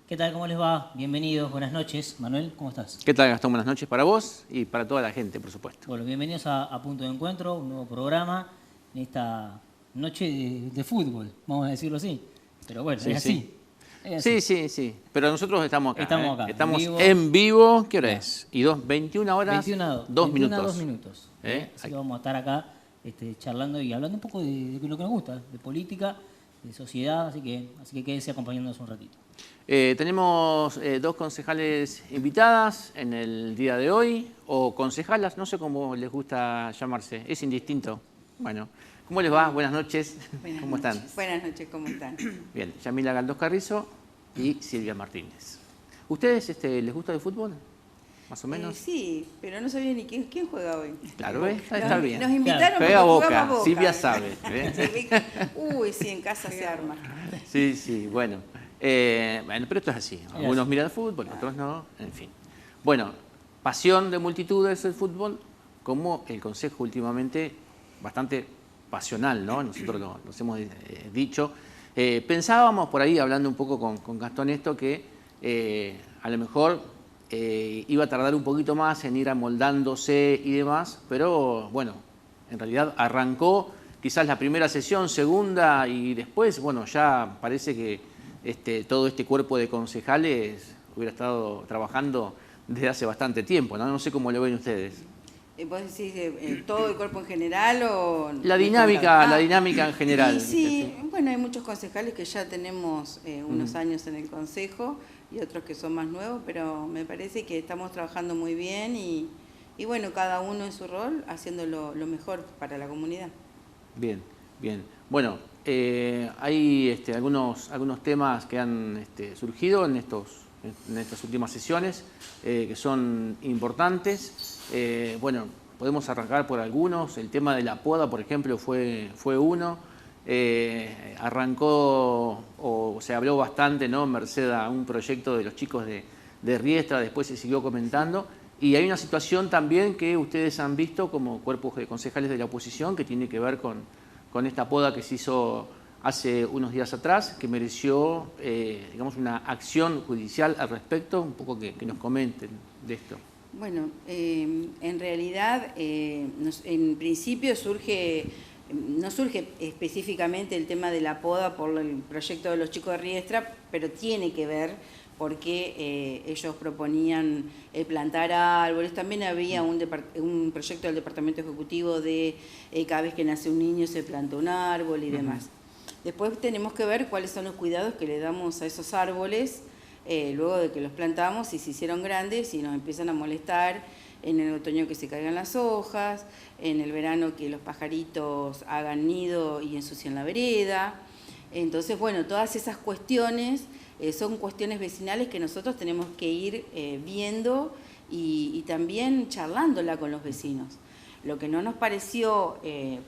¿Qué tal? ¿Cómo les va? Bienvenidos, buenas noches. Manuel, ¿cómo estás? ¿Qué tal, Gastón? Buenas noches para vos y para toda la gente, por supuesto. Bueno, bienvenidos a Punto de Encuentro, un nuevo programa en esta noche de fútbol, vamos a decirlo así. Pero bueno, Sí, es sí. así. Es así. Sí. Pero nosotros estamos acá. Estamos acá, Estamos en vivo. en vivo. ¿Qué hora Claro. es? Y 21 horas, 21 2 a 2 minutos. minutos. Así que Aquí. vamos a estar acá charlando y hablando un poco de lo que nos gusta, de política, de sociedad, así que quédese acompañándonos un ratito. Tenemos dos concejales invitadas en el día de hoy, o concejalas, no sé cómo les gusta llamarse, es indistinto. Bueno, ¿cómo les va? Buenas noches. ¿Cómo están? Buenas noches, ¿cómo están? Bien, Yamila Galdós Carrizo y Silvia Martínez. ¿Ustedes les gusta el fútbol? ¿Más o menos? Sí, pero no sabía ni quién juega hoy. Claro, está bien. Nos invitaron Juega porque Boca, jugamos Silvia sabe. Uy, sí, en casa se arma. Sí, bueno. Bueno, pero esto es así. Algunos miran el fútbol, otros no, en fin. Bueno, pasión de multitudes el fútbol, como el Consejo últimamente bastante pasional, ¿no? Nosotros los hemos dicho. Pensábamos por ahí, hablando un poco con Gastón esto, que a lo mejor iba a tardar un poquito más en ir amoldándose y demás, pero bueno, en realidad arrancó quizás la primera sesión, segunda, y después, bueno, ya parece que todo este cuerpo de concejales hubiera estado trabajando desde hace bastante tiempo, ¿no? No sé cómo lo ven ustedes. ¿Vos decís todo el cuerpo en general o...? La dinámica en general. Sí, bueno, hay muchos concejales que ya tenemos unos años en el Consejo y otros que son más nuevos, pero me parece que estamos trabajando muy bien y bueno, cada uno en su rol haciendo lo mejor para la comunidad. Bien. Bueno, hay algunos temas que han surgido en estas últimas sesiones que son importantes. Bueno, podemos arrancar por algunos. El tema de la poda, por ejemplo, fue uno. Arrancó o se habló bastante, ¿no?, merced a un proyecto de los chicos de Riestra, después se siguió comentando. Y hay una situación también que ustedes han visto como cuerpos de concejales de la oposición que tiene que ver con esta poda que se hizo hace unos días atrás, que mereció, digamos, una acción judicial al respecto. Un poco que nos comenten de esto. Bueno, en realidad, en principio no surge específicamente el tema de la poda por el proyecto de los chicos de Riestra, pero tiene que ver porque ellos proponían plantar árboles. También había un proyecto del Departamento Ejecutivo de cada vez que nace un niño se planta un árbol y demás. Después tenemos que ver cuáles son los cuidados que le damos a esos árboles luego de que los plantamos y se hicieron grandes y nos empiezan a molestar en el otoño que se caigan las hojas, en el verano que los pajaritos hagan nido y ensucian la vereda. Entonces, bueno, todas esas cuestiones son cuestiones vecinales que nosotros tenemos que ir viendo y también charlándola con los vecinos. Lo que no nos pareció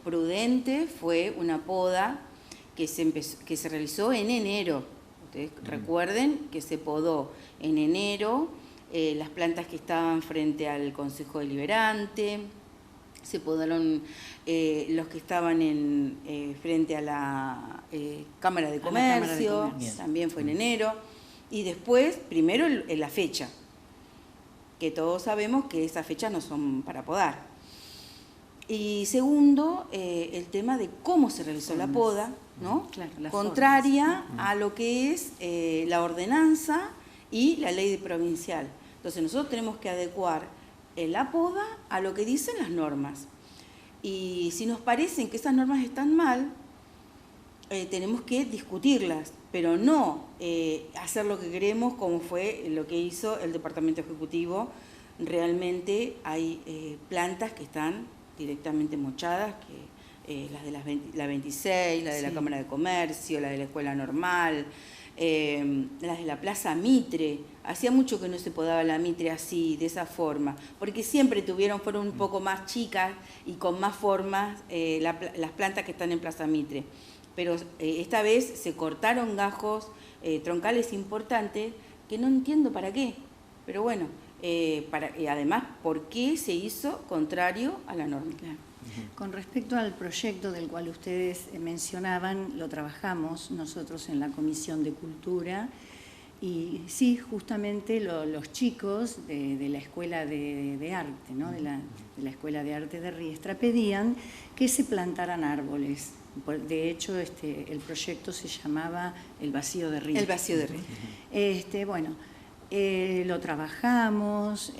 prudente fue una poda que se realizó en enero. Ustedes recuerden que se podó en enero las plantas que estaban frente al Consejo Deliberante, se podaron los que estaban frente a la Cámara de Comercio, también fue en enero, y después, primero la fecha, que todos sabemos que esas fechas no son para podar. Y segundo, el tema de cómo se realizó la poda, ¿no? Claro, contraria a lo que es la ordenanza y la ley provincial. Entonces nosotros tenemos que adecuar la poda a lo que dicen las normas. Y si nos parecen que esas normas están mal, tenemos que discutirlas, pero no hacer lo que queremos como fue lo que hizo el Departamento Ejecutivo. Realmente hay plantas que están directamente mochadas, que las de la 26, la de la Cámara de Comercio, la de la Escuela Normal, las de la Plaza Mitre. Hacía mucho que no se podaba la Mitre así, de esa forma, porque siempre fueron un poco más chicas y con más formas las plantas que están en Plaza Mitre. Pero esta vez se cortaron gajos troncales importantes que no entiendo para qué, pero bueno, además, ¿por qué se hizo contrario a la norma? Claro. Con respecto al proyecto del cual ustedes mencionaban, lo trabajamos nosotros en la Comisión de Cultura Y sí, justamente los chicos de la Escuela de Arte, ¿no? de la Escuela de Arte de Riestra, pedían que se plantaran árboles. De hecho, el proyecto se llamaba El Vacío de Riestra. El Vacío de Riestra. Bueno, lo trabajamos,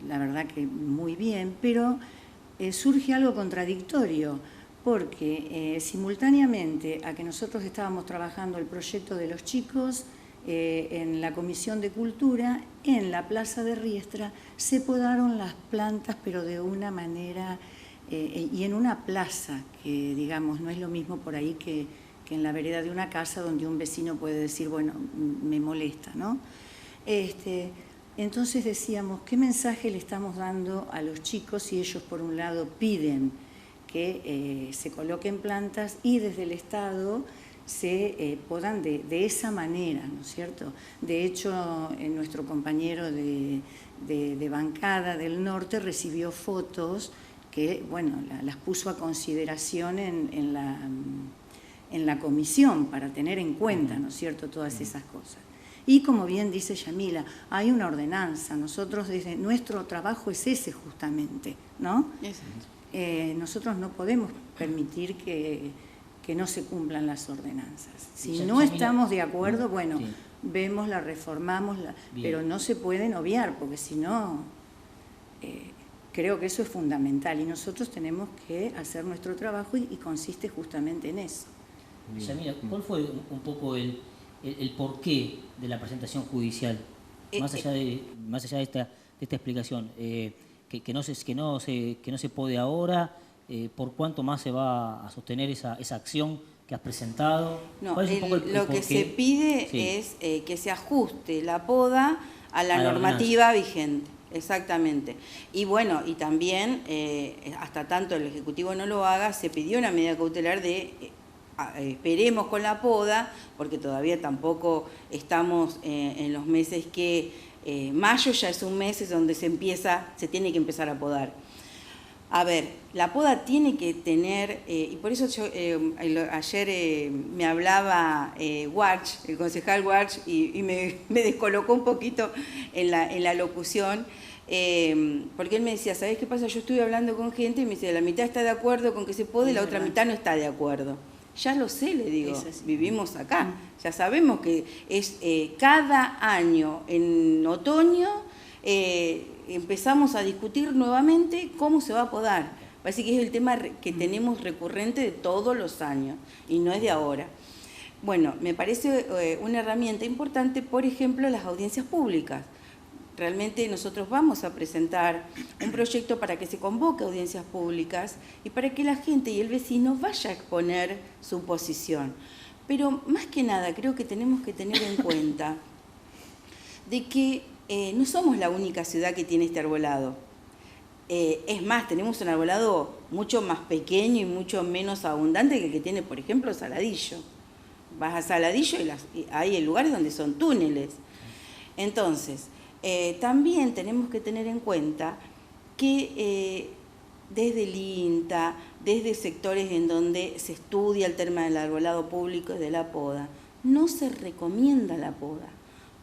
la verdad que muy bien, pero surge algo contradictorio, porque simultáneamente a que nosotros estábamos trabajando el proyecto de los chicos, en la Comisión de Cultura, en la Plaza de Riestra, se podaron las plantas, pero de una manera, y en una plaza, que digamos, no es lo mismo por ahí que en la vereda de una casa, donde un vecino puede decir, bueno, me molesta, ¿no? Entonces decíamos, ¿qué mensaje le estamos dando a los chicos si ellos, por un lado, piden que se coloquen plantas y desde el Estado se podan de esa manera, ¿no es cierto? De hecho, nuestro compañero de bancada del norte recibió fotos que, bueno, las puso a consideración en la comisión para tener en cuenta, ¿no es cierto?, todas esas cosas. Y como bien dice Yamila, hay una ordenanza, nosotros desde nuestro trabajo es ese justamente, ¿no? Nosotros no podemos permitir que no se cumplan las ordenanzas. Si no estamos de acuerdo, bueno, vemos, la reformamos, pero no se pueden obviar, porque si no, creo que eso es fundamental y nosotros tenemos que hacer nuestro trabajo y consiste justamente en eso. Yamila, ¿cuál fue un poco el porqué de la presentación judicial? Más allá de esta explicación, que no se puede ahora. ¿Por cuánto más se va a sostener esa acción que has presentado? No, lo que se pide es que se ajuste la poda a la normativa vigente. Exactamente. Y bueno, y también, hasta tanto el Ejecutivo no lo haga, se pidió una medida cautelar de esperemos con la poda, porque todavía tampoco estamos en los meses que mayo ya es un mes donde se tiene que empezar a podar. A ver, la poda tiene que tener, y por eso ayer me hablaba Warch, el concejal Warch, y me descolocó un poquito en la locución, porque él me decía, ¿sabés qué pasa? Yo estuve hablando con gente y me dice, la mitad está de acuerdo con que se pode y la otra mitad no está de acuerdo. Ya lo sé, le digo, vivimos acá, ya sabemos que es cada año en otoño empezamos a discutir nuevamente cómo se va a podar. Parece que es el tema que tenemos recurrente de todos los años y no es de ahora. Bueno, me parece una herramienta importante, por ejemplo, las audiencias públicas. Realmente nosotros vamos a presentar un proyecto para que se convoque audiencias públicas y para que la gente y el vecino vaya a exponer su posición. Pero más que nada creo que tenemos que tener en cuenta de que no somos la única ciudad que tiene este arbolado. Es más, tenemos un arbolado mucho más pequeño y mucho menos abundante que el que tiene, por ejemplo, Saladillo. Vas a Saladillo y hay lugares donde son túneles. Entonces, también tenemos que tener en cuenta que desde el INTA, desde sectores en donde se estudia el tema del arbolado público y de la poda, no se recomienda la poda.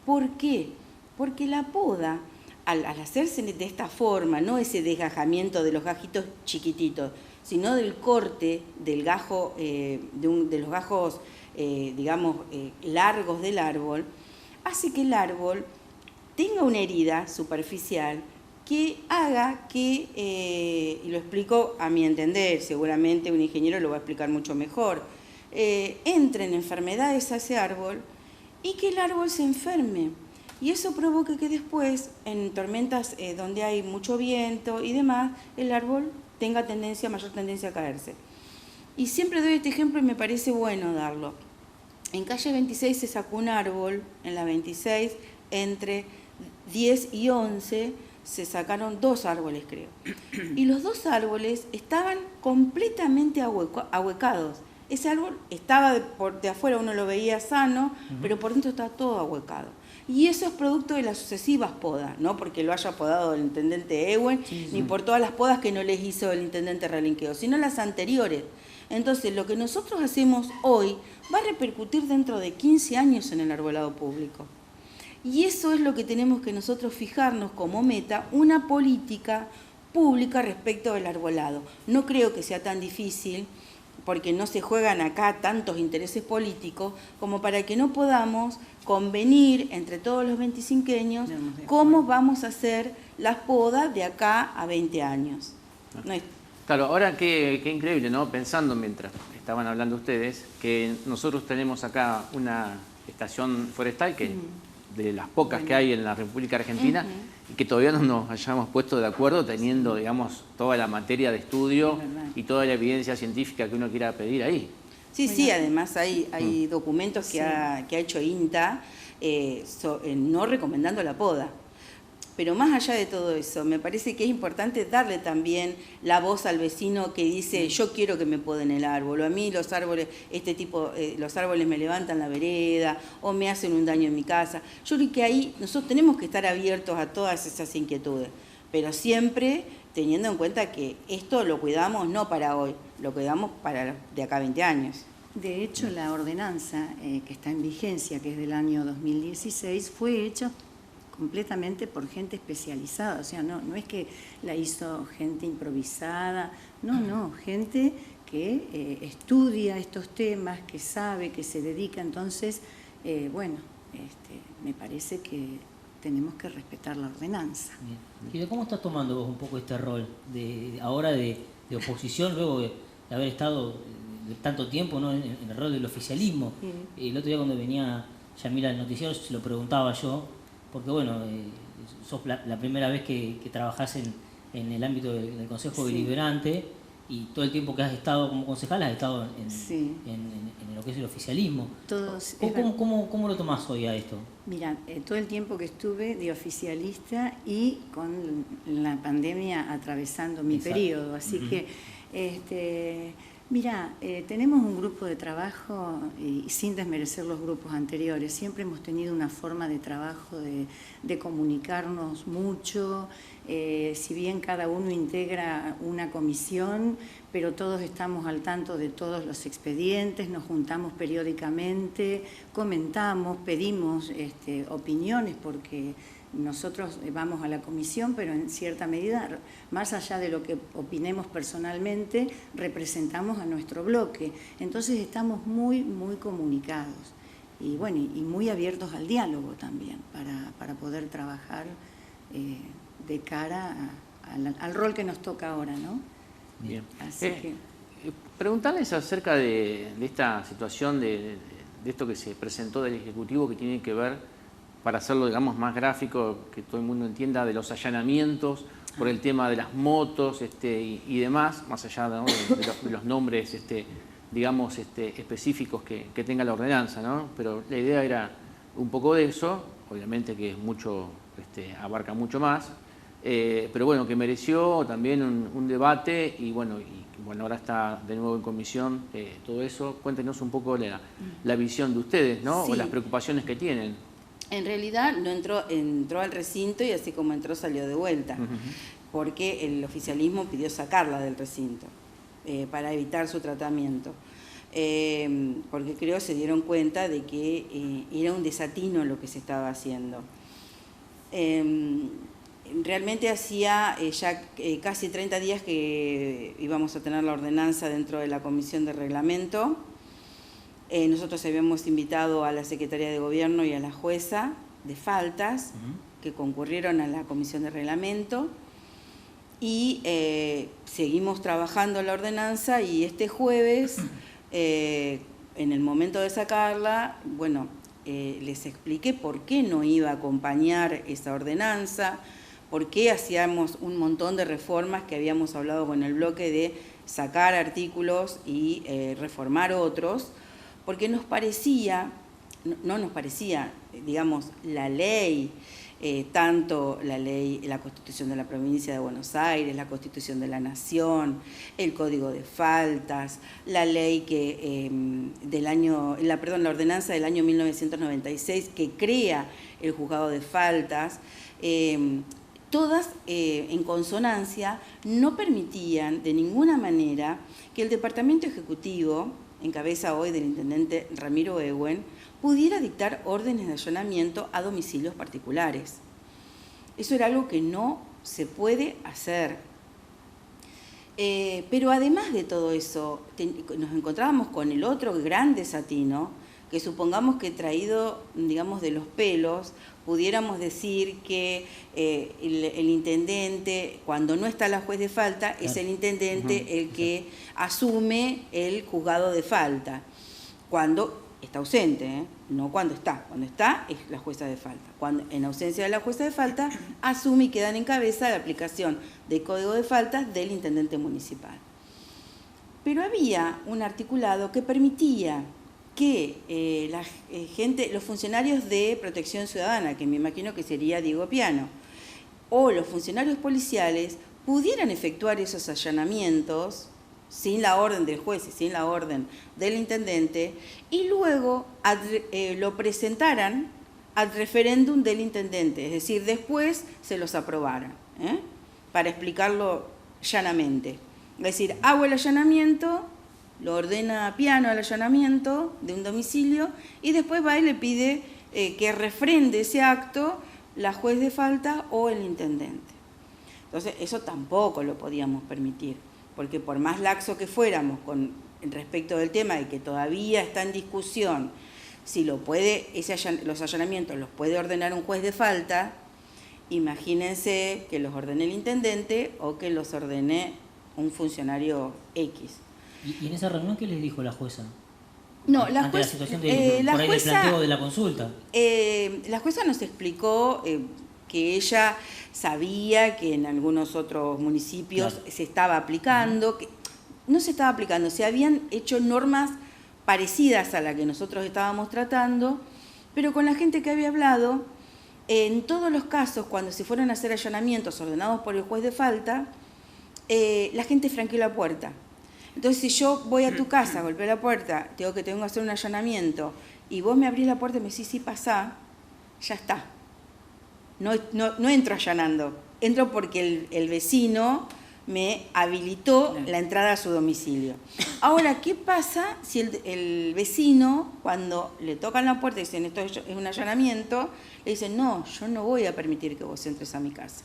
¿Por qué? Porque la poda, al hacerse de esta forma, no ese desgajamiento de los gajitos chiquititos, sino del corte del gajo, de los gajos, digamos, largos del árbol, hace que el árbol tenga una herida superficial que haga que, y lo explico a mi entender, seguramente un ingeniero lo va a explicar mucho mejor, entren enfermedades a ese árbol y que el árbol se enferme. Y eso provoca que después, en tormentas donde hay mucho viento y demás, el árbol tenga mayor tendencia a caerse. Y siempre doy este ejemplo y me parece bueno darlo. En calle 26 se sacó un árbol, en la 26, entre 10 y 11, se sacaron 2 árboles, creo. Y los 2 árboles estaban completamente ahuecados. Ese árbol estaba de afuera, uno lo veía sano, pero por dentro estaba todo ahuecado. Y eso es producto de las sucesivas podas, no porque lo haya podado el intendente Ewen, ni por todas las podas que no les hizo el intendente Relinqueo, sino las anteriores. Entonces, lo que nosotros hacemos hoy va a repercutir dentro de 15 años en el arbolado público. Y eso es lo que tenemos que nosotros fijarnos como meta, una política pública respecto del arbolado. No creo que sea tan difícil, porque no se juegan acá tantos intereses políticos, como para que no podamos convenir entre todos los 25eños cómo vamos a hacer las podas de acá a 20 años. No es... Claro, ahora qué increíble, ¿no? Pensando mientras estaban hablando ustedes, que nosotros tenemos acá una estación forestal que de las pocas que hay en la República Argentina y que todavía no nos hayamos puesto de acuerdo teniendo, digamos, toda la materia de estudio y toda la evidencia científica que uno quiera pedir ahí. Sí, sí, además hay documentos que ha hecho INTA no recomendando la poda. Pero más allá de todo eso, me parece que es importante darle también la voz al vecino que dice, yo quiero que me poden el árbol, o a mí los árboles, los árboles me levantan la vereda, o me hacen un daño en mi casa. Yo creo que ahí nosotros tenemos que estar abiertos a todas esas inquietudes, pero siempre teniendo en cuenta que esto lo cuidamos no para hoy, lo cuidamos para de acá a 20 años. De hecho, la ordenanza que está en vigencia, que es del año 2016, fue hecha completamente por gente especializada, o sea, no es que la hizo gente improvisada, no, gente que estudia estos temas, que sabe, que se dedica. Entonces, me parece que tenemos que respetar la ordenanza. Bien. ¿Y cómo estás tomando vos un poco este rol ahora de oposición, luego de haber estado de tanto tiempo, ¿no? en el rol del oficialismo? Sí. El otro día cuando venía Yamila al noticiero se lo preguntaba yo, porque bueno, sos la primera vez que trabajás en el ámbito del Consejo Deliberante, y todo el tiempo que has estado como concejal has estado en lo que es el oficialismo. ¿Cómo lo tomás hoy a esto? Mira, todo el tiempo que estuve de oficialista y con la pandemia atravesando mi periodo, así que... Mira, tenemos un grupo de trabajo y sin desmerecer los grupos anteriores, siempre hemos tenido una forma de trabajo de comunicarnos mucho, si bien cada uno integra una comisión, pero todos estamos al tanto de todos los expedientes, nos juntamos periódicamente, comentamos, pedimos opiniones, porque nosotros vamos a la comisión, pero en cierta medida, más allá de lo que opinemos personalmente, representamos a nuestro bloque. Entonces estamos muy, muy comunicados y bueno, y muy abiertos al diálogo también para poder trabajar de cara al rol que nos toca ahora, ¿no? Bien. Así que... Preguntarles acerca de esta situación, de esto que se presentó del Ejecutivo, que tiene que ver, para hacerlo, digamos, más gráfico, que todo el mundo entienda, de los allanamientos por el tema de las motos y demás, más allá, ¿no? de los nombres, digamos, específicos que tenga la ordenanza, ¿no? Pero la idea era un poco de eso, obviamente que es mucho, abarca mucho más, pero bueno, que mereció también un debate y bueno, ahora está de nuevo en comisión todo eso. Cuéntenos un poco la visión de ustedes, ¿no? Sí. O las preocupaciones que tienen. En realidad no entró al recinto y así como entró salió de vuelta, porque el oficialismo pidió sacarla del recinto para evitar su tratamiento, porque creo se dieron cuenta de que era un desatino lo que se estaba haciendo. Realmente hacía ya casi 30 días que íbamos a tener la ordenanza dentro de la Comisión de Reglamento. Nosotros habíamos invitado a la Secretaría de Gobierno y a la jueza de faltas que concurrieron a la Comisión de Reglamento y seguimos trabajando la ordenanza y este jueves, en el momento de sacarla, bueno, les expliqué por qué no iba a acompañar esa ordenanza, por qué hacíamos un montón de reformas que habíamos hablado con el bloque de sacar artículos y reformar otros, porque nos parecía, no nos parecía, digamos, la ley, tanto la Constitución de la Provincia de Buenos Aires, la Constitución de la Nación, el Código de Faltas, la ley la ordenanza del año 1996 que crea el Juzgado de Faltas, todas en consonancia, no permitían de ninguna manera que el Departamento Ejecutivo, en cabeza hoy del intendente Ramiro Ehuen, pudiera dictar órdenes de allanamiento a domicilios particulares. Eso era algo que no se puede hacer. Pero además de todo eso, nos encontrábamos con el otro gran desatino, que supongamos que traído, digamos, de los pelos, pudiéramos decir que el intendente, cuando no está la juez de falta, es el intendente el que asume el juzgado de falta, cuando está ausente, no cuando está. Cuando está es la jueza de falta. Cuando, en ausencia de la jueza de falta, asume y quedan en cabeza la aplicación del código de faltas del intendente municipal. Pero había un articulado que permitía que los funcionarios de protección ciudadana, que me imagino que sería Diego Piano, o los funcionarios policiales pudieran efectuar esos allanamientos sin la orden del juez y sin la orden del intendente, y luego lo presentaran al referéndum del intendente, es decir, después se los aprobaran, para explicarlo llanamente. Es decir, hago el allanamiento, lo ordena Piano el allanamiento de un domicilio, y después va y le pide que refrende ese acto la juez de falta o el intendente. Entonces, eso tampoco lo podíamos permitir, porque por más laxo que fuéramos respecto del tema de que todavía está en discusión si los allanamientos los puede ordenar un juez de falta, imagínense que los ordene el intendente o que los ordene un funcionario X. ¿Y en esa reunión qué les dijo la jueza? No, la ante jueza, la situación del planteo de la consulta. La jueza nos explicó que ella sabía que en algunos otros municipios se estaba aplicando, que no se estaba aplicando, se habían hecho normas parecidas a la que nosotros estábamos tratando, pero con la gente que había hablado, en todos los casos, cuando se fueron a hacer allanamientos ordenados por el juez de falta, la gente franqueó la puerta. Entonces, si yo voy a tu casa, golpeo la puerta, tengo que hacer un allanamiento, y vos me abrís la puerta y me decís, sí, pasá, ya está. No entro allanando, entro porque el vecino me habilitó la entrada a su domicilio. Ahora, ¿qué pasa si el vecino, cuando le tocan la puerta y dicen, esto es un allanamiento, le dicen, no, yo no voy a permitir que vos entres a mi casa?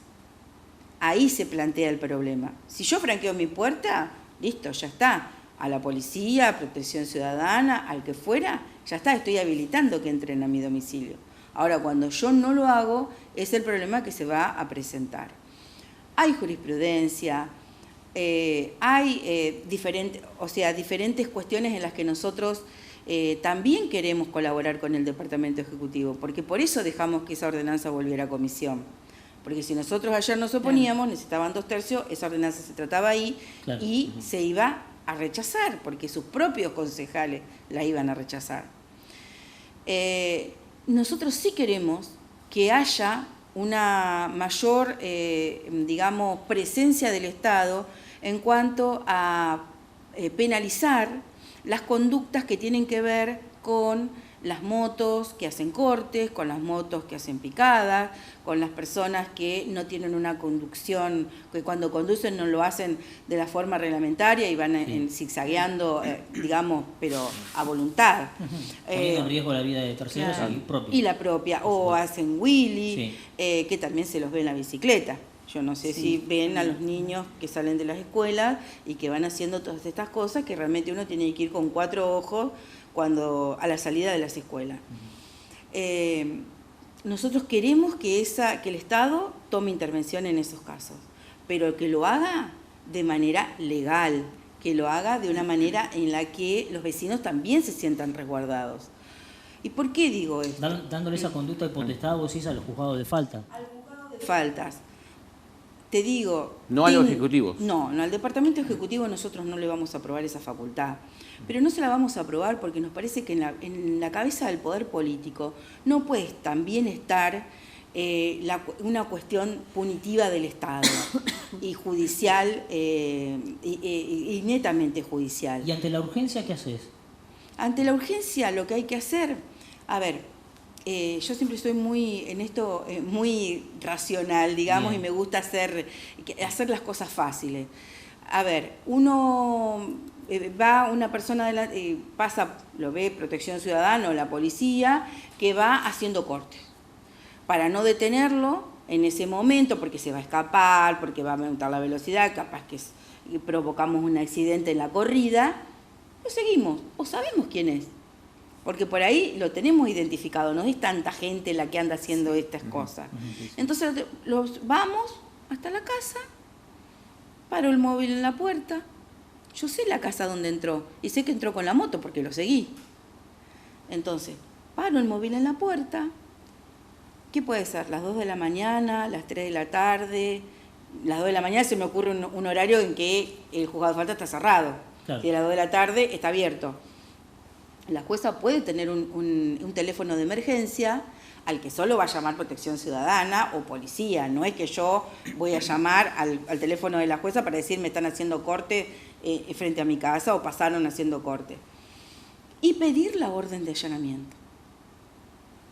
Ahí se plantea el problema. Si yo franqueo mi puerta, listo, ya está. A la policía, a Protección Ciudadana, al que fuera, ya está, estoy habilitando que entren a mi domicilio. Ahora, cuando yo no lo hago, es el problema que se va a presentar. Hay jurisprudencia, hay diferentes cuestiones en las que nosotros también queremos colaborar con el Departamento Ejecutivo, porque por eso dejamos que esa ordenanza volviera a comisión. Porque si nosotros ayer nos oponíamos, necesitaban 2/3, esa ordenanza se trataba ahí y se iba a rechazar, porque sus propios concejales la iban a rechazar. Nosotros sí queremos que haya una mayor, presencia del Estado en cuanto a penalizar las conductas que tienen que ver con las motos que hacen cortes, con las motos que hacen picadas, con las personas que no tienen una conducción, que cuando conducen no lo hacen de la forma reglamentaria y van zigzagueando, pero a voluntad. Poniendo en riesgo la vida de terceros y la propia. O hacen wheelie, que también se los ve en la bicicleta. Yo no sé si ven a los niños que salen de las escuelas y que van haciendo todas estas cosas, que realmente uno tiene que ir con 4 ojos a la salida de las escuelas. Nosotros queremos que el Estado tome intervención en esos casos, pero que lo haga de manera legal, que lo haga de una manera en la que los vecinos también se sientan resguardados. ¿Y por qué digo esto? Dándole esa conducta de potestad, vos decís, a los juzgados de falta. Al juzgado de faltas. Te digo... No a los ejecutivos. No, al Departamento Ejecutivo nosotros no le vamos a aprobar esa facultad. Pero no se la vamos a aprobar porque nos parece que en la cabeza del poder político no puede también estar una cuestión punitiva del Estado y judicial, y netamente judicial. ¿Y ante la urgencia qué haces? Ante la urgencia lo que hay que hacer, yo siempre soy muy, en esto, muy racional, digamos, Bien. y me gusta hacer las cosas fáciles. A ver, uno va, una persona pasa, lo ve Protección Ciudadana o la policía, que va haciendo cortes. Para no detenerlo en ese momento, porque se va a escapar, porque va a aumentar la velocidad, capaz que provocamos un accidente en la corrida, lo seguimos, o sabemos quién es. Porque por ahí lo tenemos identificado, no es tanta gente la que anda haciendo estas cosas. Entonces los vamos hasta la casa, paro el móvil en la puerta, yo sé la casa donde entró, y sé que entró con la moto porque lo seguí. Entonces, paro el móvil en la puerta, ¿qué puede ser? Las 2 de la mañana, las 3 de la tarde, las 2 de la mañana se me ocurre un horario en que el juzgado de falta está cerrado, Claro. y a las 2 de la tarde está abierto. La jueza puede tener un teléfono de emergencia al que solo va a llamar Protección Ciudadana o policía. No es que yo voy a llamar al teléfono de la jueza para decir me están haciendo corte frente a mi casa o pasaron haciendo corte. Y pedir la orden de allanamiento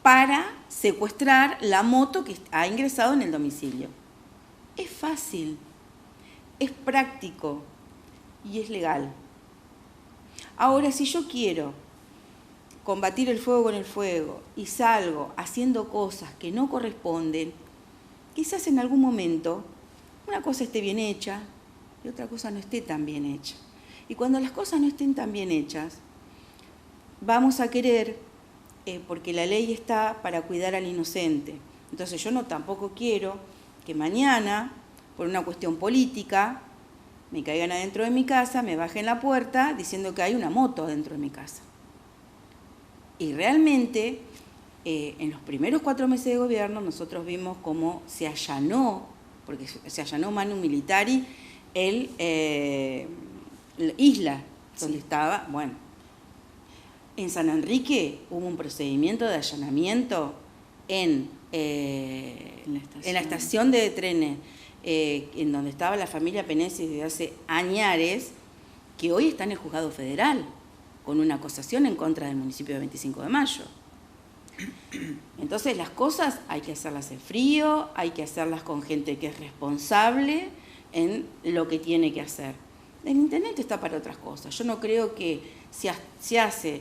para secuestrar la moto que ha ingresado en el domicilio. Es fácil, es práctico y es legal. Ahora, si yo quiero combatir el fuego con el fuego y salgo haciendo cosas que no corresponden, quizás en algún momento una cosa esté bien hecha y otra cosa no esté tan bien hecha. Y cuando las cosas no estén tan bien hechas, vamos a querer, porque la ley está para cuidar al inocente. Entonces yo tampoco quiero que mañana, por una cuestión política, me caigan adentro de mi casa, me bajen la puerta diciendo que hay una moto dentro de mi casa. Y realmente, en los primeros 4 meses de gobierno, nosotros vimos cómo se allanó, porque se allanó manu militari, la isla donde estaba. Bueno, en San Enrique hubo un procedimiento de allanamiento en la estación de trenes, en donde estaba la familia Penesi desde hace añares, que hoy está en el juzgado federal, con una acusación en contra del municipio de 25 de Mayo. Entonces las cosas hay que hacerlas en frío, hay que hacerlas con gente que es responsable en lo que tiene que hacer. El intendente está para otras cosas. Yo no creo que si hace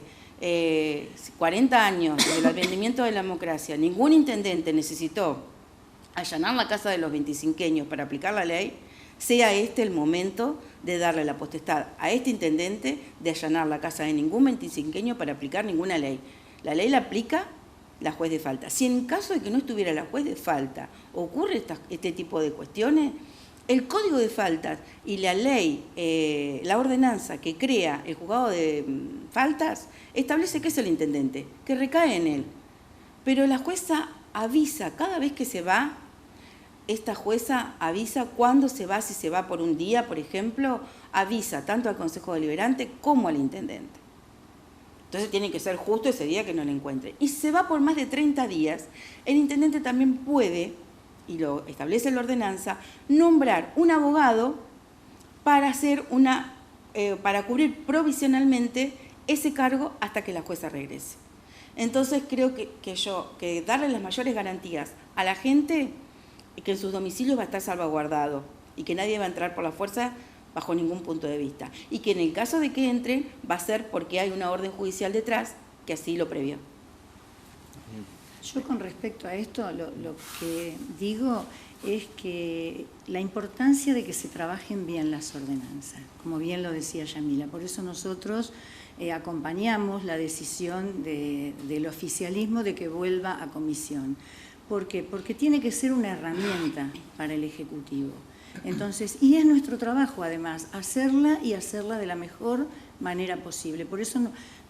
40 años del advenimiento de la democracia ningún intendente necesitó allanar la casa de los 25eños para aplicar la ley, sea este el momento de darle la potestad a este intendente de allanar la casa de ningún 25eño para aplicar ninguna ley. La ley la aplica la juez de falta. Si en caso de que no estuviera la juez de falta ocurre este tipo de cuestiones, el código de faltas y la ley, la ordenanza que crea el juzgado de faltas, establece que es el intendente, que recae en él. Pero la jueza avisa cada vez que se va. Esta jueza avisa cuándo se va, si se va por un día, por ejemplo, avisa tanto al Consejo Deliberante como al intendente. Entonces tiene que ser justo ese día que no lo encuentre. Y si se va por más de 30 días, el intendente también puede, y lo establece la ordenanza, nombrar un abogado para para cubrir provisionalmente ese cargo hasta que la jueza regrese. Entonces creo que darle las mayores garantías a la gente, que en sus domicilios va a estar salvaguardado y que nadie va a entrar por la fuerza bajo ningún punto de vista. Y que en el caso de que entre, va a ser porque hay una orden judicial detrás que así lo previó. Yo con respecto a esto, lo que digo es que la importancia de que se trabajen bien las ordenanzas, como bien lo decía Yamila. Por eso nosotros acompañamos la decisión del oficialismo de que vuelva a comisión. ¿Por qué? Porque tiene que ser una herramienta para el Ejecutivo. Entonces, y es nuestro trabajo además, hacerla y hacerla de la mejor manera posible. Por eso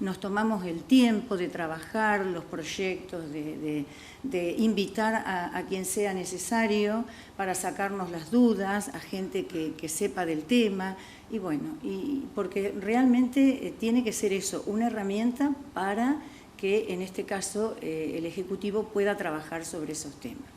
nos tomamos el tiempo de trabajar los proyectos, de invitar a quien sea necesario para sacarnos las dudas, a gente que sepa del tema. Y bueno, porque realmente tiene que ser eso, una herramienta para que en este caso el Ejecutivo pueda trabajar sobre esos temas.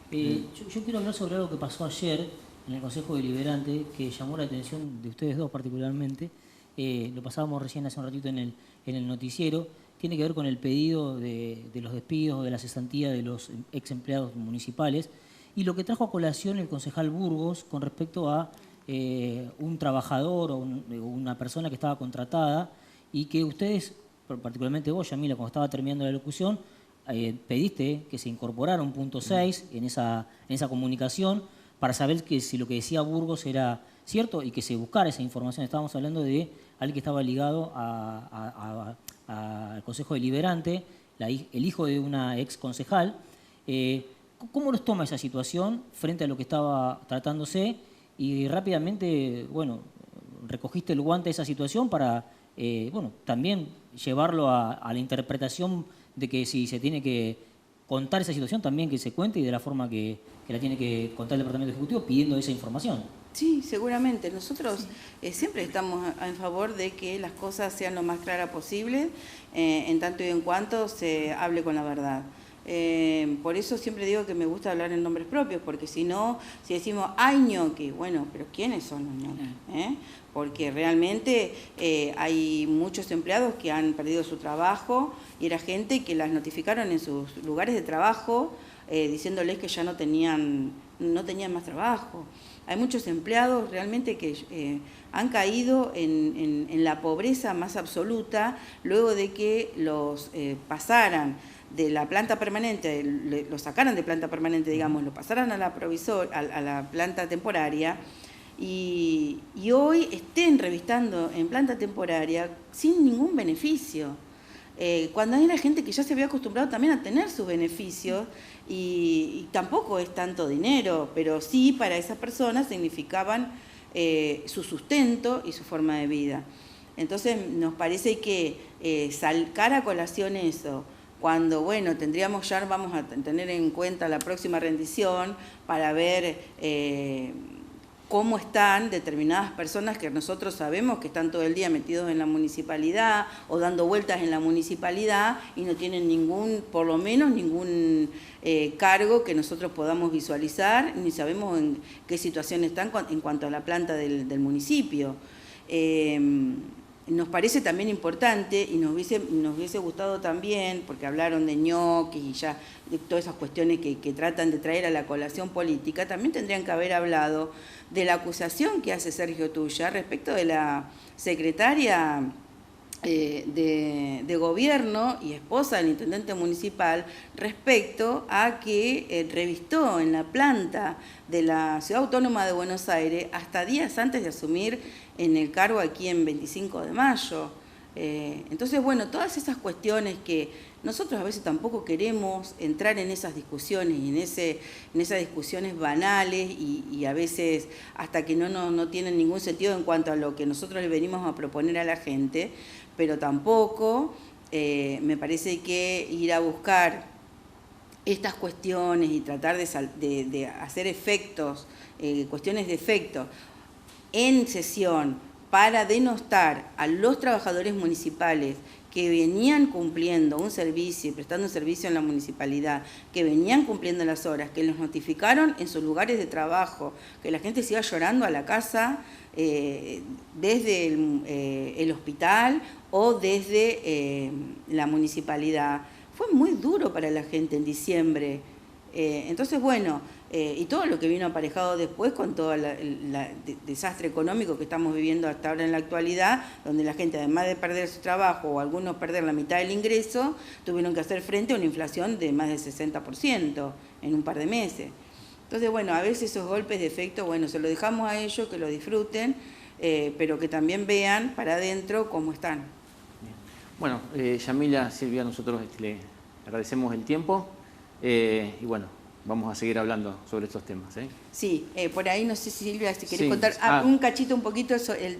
Yo quiero hablar sobre algo que pasó ayer en el Consejo Deliberante, que llamó la atención de ustedes dos particularmente. Lo pasábamos recién hace un ratito en el noticiero, tiene que ver con el pedido de los despidos, de la cesantía de los ex empleados municipales, y lo que trajo a colación el concejal Burgos con respecto a un trabajador o una persona que estaba contratada y que ustedes, particularmente vos, Yamila, cuando estaba terminando la locución, pediste que se incorporara un punto 6 en esa comunicación para saber que si lo que decía Burgos era cierto y que se buscara esa información. Estábamos hablando de alguien que estaba ligado al Consejo Deliberante, el hijo de una ex concejal. ¿Cómo los toma esa situación frente a lo que estaba tratándose? Y rápidamente, bueno, recogiste el guante de esa situación para, bueno, también llevarlo a la interpretación de que si se tiene que contar esa situación, también que se cuente y de la forma que la tiene que contar el Departamento Ejecutivo pidiendo esa información. Sí, seguramente. Nosotros siempre estamos en favor de que las cosas sean lo más claras posible, en tanto y en cuanto se hable con la verdad. Por eso siempre digo que me gusta hablar en nombres propios, porque si no, si decimos ñoqui, bueno, pero ¿quiénes son los ñoqui? Porque realmente hay muchos empleados que han perdido su trabajo y era gente que las notificaron en sus lugares de trabajo diciéndoles que ya no tenían más trabajo. Hay muchos empleados realmente que han caído en la pobreza más absoluta luego de que los pasaran de la planta permanente, lo sacaran de planta permanente, digamos, lo pasaran a la planta temporaria y hoy estén revistando en planta temporaria sin ningún beneficio. Cuando hay gente que ya se había acostumbrado también a tener sus beneficios y tampoco es tanto dinero, pero sí para esas personas significaban su sustento y su forma de vida. Entonces nos parece que sacar a colación eso, cuando, bueno, vamos a tener en cuenta la próxima rendición para ver cómo están determinadas personas que nosotros sabemos que están todo el día metidos en la municipalidad o dando vueltas en la municipalidad y no tienen por lo menos ningún cargo que nosotros podamos visualizar, ni sabemos en qué situación están en cuanto a la planta del municipio. Nos parece también importante y nos hubiese gustado también, porque hablaron de ñoquis y ya de todas esas cuestiones que tratan de traer a la colación política, también tendrían que haber hablado de la acusación que hace Sergio Tuya respecto de la secretaria de gobierno y esposa del intendente municipal respecto a que revistó en la planta de la Ciudad Autónoma de Buenos Aires hasta días antes de asumir en el cargo aquí en 25 de mayo. Entonces, bueno, todas esas cuestiones que nosotros a veces tampoco queremos entrar en esas discusiones y en esas discusiones banales y a veces hasta que no tienen ningún sentido en cuanto a lo que nosotros le venimos a proponer a la gente, pero tampoco me parece que ir a buscar estas cuestiones y tratar de hacer efectos, cuestiones de efecto en sesión para denostar a los trabajadores municipales que venían cumpliendo un servicio y prestando un servicio en la municipalidad, que venían cumpliendo las horas, que los notificaron en sus lugares de trabajo, que la gente se iba llorando a la casa desde el hospital o desde la municipalidad. Fue muy duro para la gente en diciembre. Entonces, bueno, y todo lo que vino aparejado después con todo el desastre económico que estamos viviendo hasta ahora en la actualidad, donde la gente, además de perder su trabajo o algunos perder la mitad del ingreso, tuvieron que hacer frente a una inflación de más del 60% en un par de meses. Entonces, bueno, a veces esos golpes de efecto, bueno, se lo dejamos a ellos, que lo disfruten, pero que también vean para adentro cómo están. Bien. Bueno, Yamila, Silvia, nosotros le agradecemos el tiempo. Y bueno, vamos a seguir hablando sobre estos temas. Sí, por ahí no sé si Silvia, si querés contar un cachito, un poquito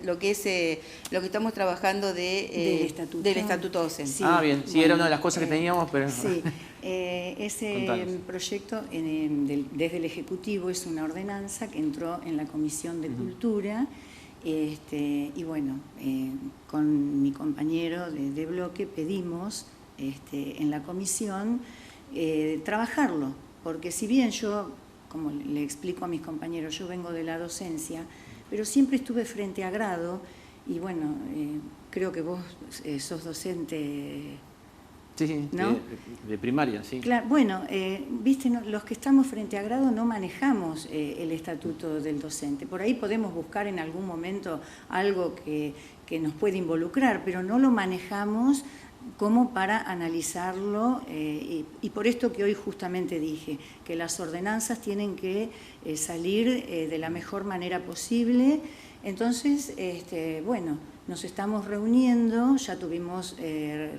lo que estamos trabajando del estatuto docente. Sí, bien, sí, bueno, era una de las cosas que teníamos, pero... Sí, ese proyecto desde el Ejecutivo es una ordenanza que entró en la Comisión de Cultura y bueno, con mi compañero de bloque pedimos en la comisión trabajarlo, porque si bien yo, como le explico a mis compañeros, yo vengo de la docencia, pero siempre estuve frente a grado y bueno, creo que vos sos docente Sí, ¿no? de primaria, sí. Claro, bueno, viste, los que estamos frente a grado no manejamos el estatuto del docente. Por ahí podemos buscar en algún momento algo que nos puede involucrar, pero no lo manejamos como para analizarlo, y por esto que hoy justamente dije, que las ordenanzas tienen que salir de la mejor manera posible. Entonces, bueno, nos estamos reuniendo, ya tuvimos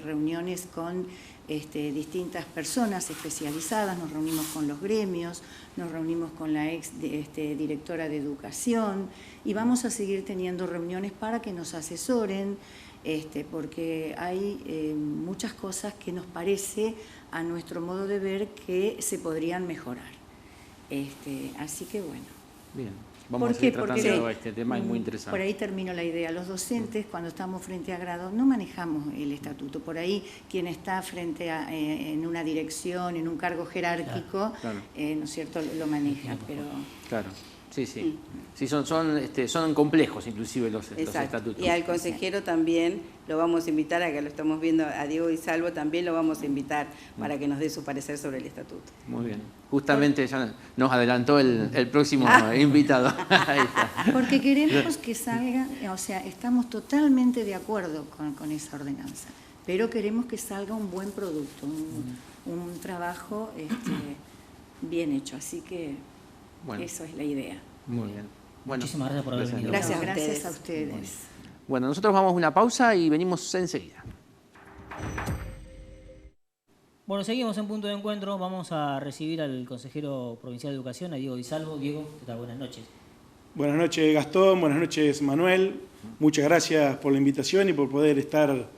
reuniones con distintas personas especializadas, nos reunimos con los gremios, nos reunimos con la ex directora de educación y vamos a seguir teniendo reuniones para que nos asesoren, porque hay muchas cosas que nos parece, a nuestro modo de ver, que se podrían mejorar. Así que bueno. Bien. Vamos a seguir tratando este tema, es muy interesante. Por ahí termino la idea. Los docentes, cuando estamos frente a grado, no manejamos el estatuto. Por ahí, quien está frente en una dirección, en un cargo jerárquico, claro. ¿no es cierto?, lo maneja. Pero... Claro. Sí, sí. Sí, son complejos inclusive los estatutos. Y al consejero también lo vamos a invitar, a que lo estamos viendo, a Diego Di Salvo también lo vamos a invitar para que nos dé su parecer sobre el estatuto. Muy bien. Justamente ya nos adelantó el próximo invitado. Ahí está. Porque queremos que salga, o sea, estamos totalmente de acuerdo con esa ordenanza, pero queremos que salga un buen producto, un trabajo bien hecho. Así que bueno, eso es la idea. Muy bien. Bueno, muchísimas gracias por haber venido. Gracias a ustedes. Bueno, nosotros vamos a una pausa y venimos enseguida. Bueno, seguimos en Punto de Encuentro. Vamos a recibir al consejero provincial de Educación, a Diego Di Salvo. Diego, ¿qué tal? Buenas noches. Buenas noches, Gastón. Buenas noches, Manuel. Muchas gracias por la invitación y por poder estar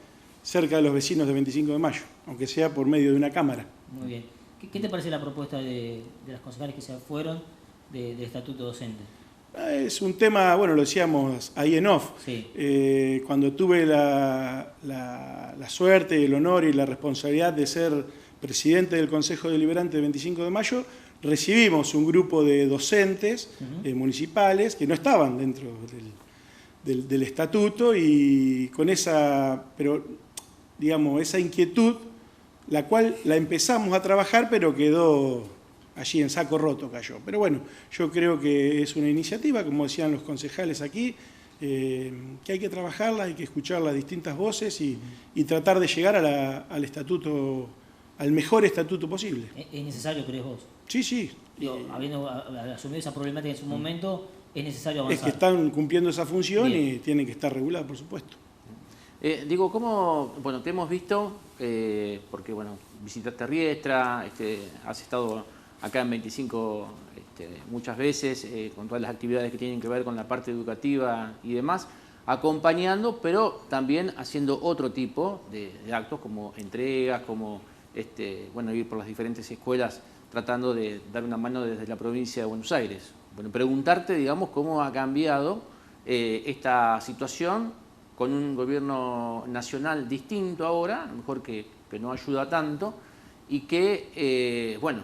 cerca de los vecinos de 25 de mayo, aunque sea por medio de una cámara. Muy bien. ¿Qué te parece la propuesta de las concejales que se fueron del estatuto docente? Es un tema, bueno, lo decíamos ahí en off. Sí. Cuando tuve la suerte, el honor y la responsabilidad de ser presidente del Consejo Deliberante del 25 de mayo, recibimos un grupo de docentes municipales que no estaban dentro del estatuto, y con esa inquietud, la cual la empezamos a trabajar, pero quedó allí en saco roto, cayó. Pero bueno, yo creo que es una iniciativa, como decían los concejales aquí, que hay que trabajarla, hay que escuchar las distintas voces y tratar de llegar al estatuto, al mejor estatuto posible. ¿Es necesario, crees vos? Sí. Habiendo asumido esa problemática en su momento, es necesario avanzar. Es que están cumpliendo esa función. Bien. Y tienen que estar reguladas, por supuesto. Digo, ¿cómo, bueno, te hemos visto, porque bueno, visitaste Riestra, has estado acá en 25 muchas veces, con todas las actividades que tienen que ver con la parte educativa y demás, acompañando, pero también haciendo otro tipo de actos, como entregas, como bueno, ir por las diferentes escuelas tratando de dar una mano desde la provincia de Buenos Aires. Bueno, preguntarte, digamos, cómo ha cambiado esta situación con un gobierno nacional distinto ahora, a lo mejor que no ayuda tanto, y que, bueno,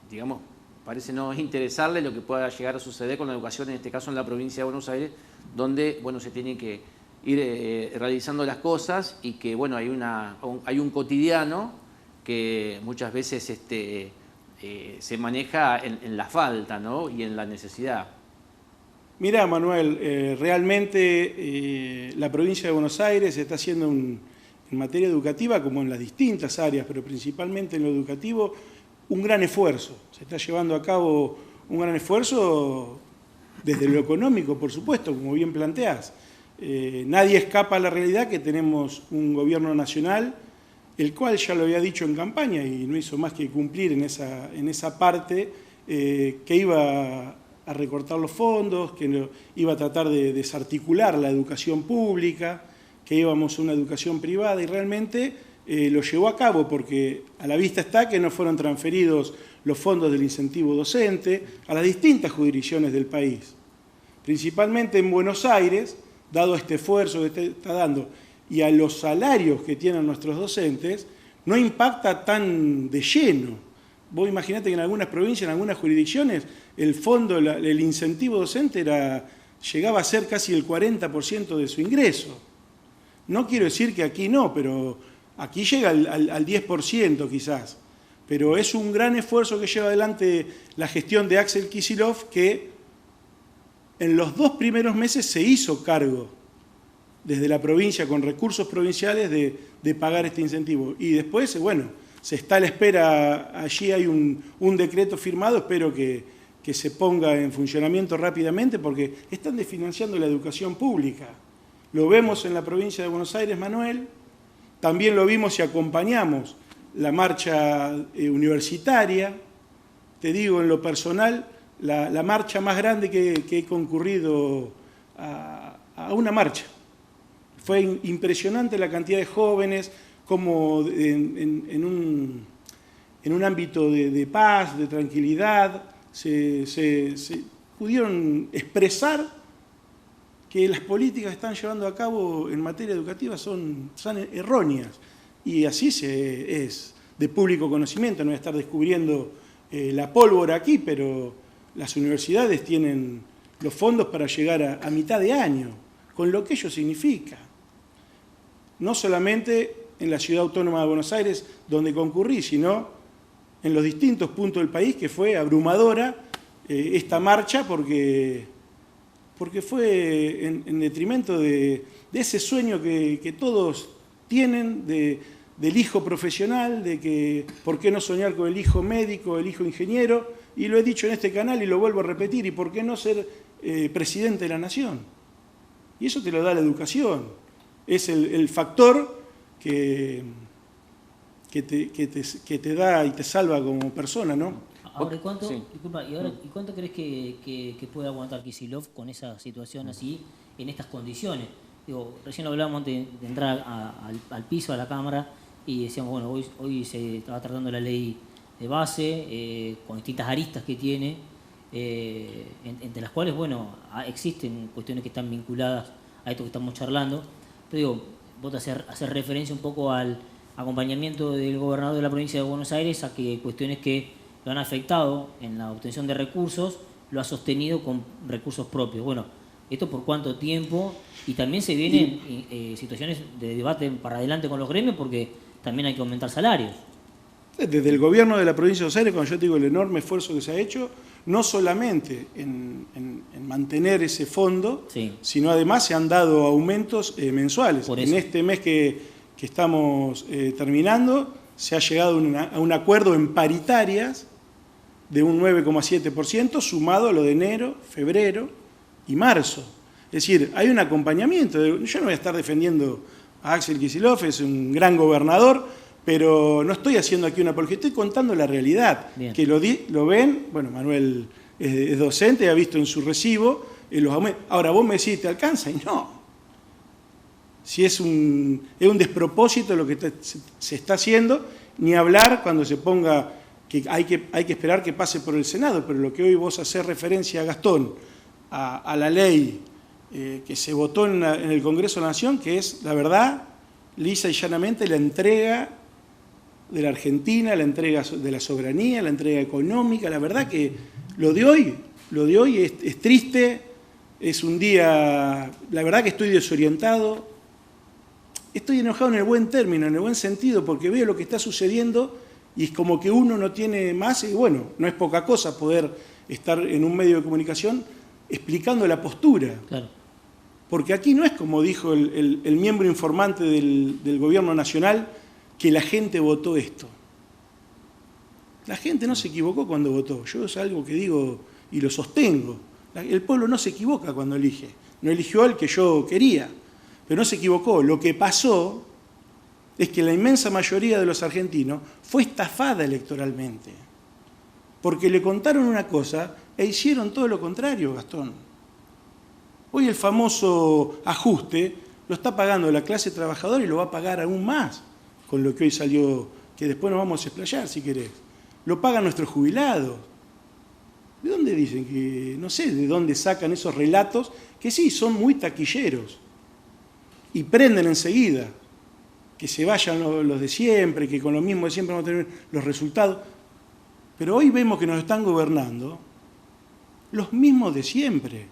digamos, parece no interesarle lo que pueda llegar a suceder con la educación, en este caso en la provincia de Buenos Aires, donde, bueno, se tienen que ir realizando las cosas y que, bueno, hay un cotidiano que muchas veces se maneja en la falta, ¿no?, y en la necesidad. Mirá, Manuel, realmente la provincia de Buenos Aires está haciendo en materia educativa, como en las distintas áreas, pero principalmente en lo educativo, un gran esfuerzo. Se está llevando a cabo un gran esfuerzo desde lo económico, por supuesto, como bien planteás. Nadie escapa a la realidad que tenemos un gobierno nacional, el cual ya lo había dicho en campaña y no hizo más que cumplir en esa parte, que iba a recortar los fondos, que iba a tratar de desarticular la educación pública, que íbamos a una educación privada, y realmente lo llevó a cabo, porque a la vista está que no fueron transferidos los fondos del incentivo docente a las distintas jurisdicciones del país. Principalmente en Buenos Aires, dado este esfuerzo que está dando, y a los salarios que tienen nuestros docentes, no impacta tan de lleno. Vos imaginate que en algunas provincias, en algunas jurisdicciones, el fondo, el incentivo docente llegaba a ser casi el 40% de su ingreso. No quiero decir que aquí no, pero Aquí llega al 10% quizás, pero es un gran esfuerzo que lleva adelante la gestión de Axel Kicillof, que en los 2 primeros meses se hizo cargo desde la provincia con recursos provinciales de pagar este incentivo. Y después, bueno, se está a la espera, allí hay un decreto firmado, espero que se ponga en funcionamiento rápidamente porque están desfinanciando la educación pública. Lo vemos en la provincia de Buenos Aires, Manuel, también lo vimos y acompañamos la marcha universitaria. Te digo, en lo personal, la marcha más grande que he concurrido a una marcha. Fue impresionante la cantidad de jóvenes, como en un ámbito de paz, de tranquilidad, se pudieron expresar que las políticas que están llevando a cabo en materia educativa son erróneas. Y así es de público conocimiento, no voy a estar descubriendo la pólvora aquí, pero las universidades tienen los fondos para llegar a mitad de año, con lo que ello significa. No solamente en la Ciudad Autónoma de Buenos Aires, donde concurrí, sino en los distintos puntos del país, que fue abrumadora esta marcha, porque fue en detrimento de ese sueño que todos tienen del hijo profesional, de que por qué no soñar con el hijo médico, el hijo ingeniero, y lo he dicho en este canal y lo vuelvo a repetir, y por qué no ser presidente de la nación. Y eso te lo da la educación, es el factor que te da y te salva como persona, ¿no? Ahora, ¿y cuánto, Sí. disculpa, ¿y cuánto crees que puede aguantar Kicillof con esa situación así, en estas condiciones? Digo, recién lo hablábamos antes de entrar al piso, a la Cámara, y decíamos, bueno, hoy se estaba tratando la ley de base, con distintas aristas que tiene, entre las cuales, bueno, existen cuestiones que están vinculadas a esto que estamos charlando, pero digo, vos hacer referencia un poco al acompañamiento del gobernador de la provincia de Buenos Aires a que cuestiones que lo han afectado en la obtención de recursos, lo ha sostenido con recursos propios. Bueno, ¿esto por cuánto tiempo? Y también se vienen situaciones de debate para adelante con los gremios porque también hay que aumentar salarios. Desde el gobierno de la provincia de Buenos Aires, cuando yo te digo el enorme esfuerzo que se ha hecho, no solamente en mantener ese fondo, Sí. sino además se han dado aumentos mensuales. Por eso. En este mes que estamos terminando, se ha llegado a un acuerdo en paritarias de un 9,7%, sumado a lo de enero, febrero y marzo. Es decir, hay un acompañamiento. Yo no voy a estar defendiendo a Axel Kicillof, es un gran gobernador, pero no estoy haciendo aquí una apología, estoy contando la realidad. Bien. Que lo ven, bueno, Manuel es docente, ha visto en su recibo los aumentos. Ahora vos me decís, ¿te alcanza? Y no. Si es un despropósito lo que se está haciendo, ni hablar cuando se ponga que hay que esperar que pase por el Senado, pero lo que hoy vos hacés referencia, Gastón, a la ley que se votó en el Congreso de la Nación, que es, la verdad, lisa y llanamente la entrega de la Argentina, la entrega de la soberanía, la entrega económica. La verdad que lo de hoy es triste, es un día, la verdad que estoy desorientado, estoy enojado en el buen término, en el buen sentido, porque veo lo que está sucediendo y es como que uno no tiene más, y bueno, no es poca cosa poder estar en un medio de comunicación explicando la postura. Claro. Porque aquí no es como dijo el miembro informante del gobierno nacional, que la gente votó esto. La gente no se equivocó cuando votó. Yo es algo que digo y lo sostengo. El pueblo no se equivoca cuando elige. No eligió al que yo quería, pero no se equivocó. Lo que pasó es que la inmensa mayoría de los argentinos fue estafada electoralmente. Porque le contaron una cosa e hicieron todo lo contrario, Gastón. Hoy el famoso ajuste lo está pagando la clase trabajadora y lo va a pagar aún más con lo que hoy salió, que después nos vamos a explayar si querés. Lo pagan nuestros jubilados. ¿De dónde dicen que, no sé, de dónde sacan esos relatos que sí, son muy taquilleros y prenden enseguida? Que se vayan los de siempre, que con lo mismo de siempre vamos a tener los resultados. Pero hoy vemos que nos están gobernando los mismos de siempre.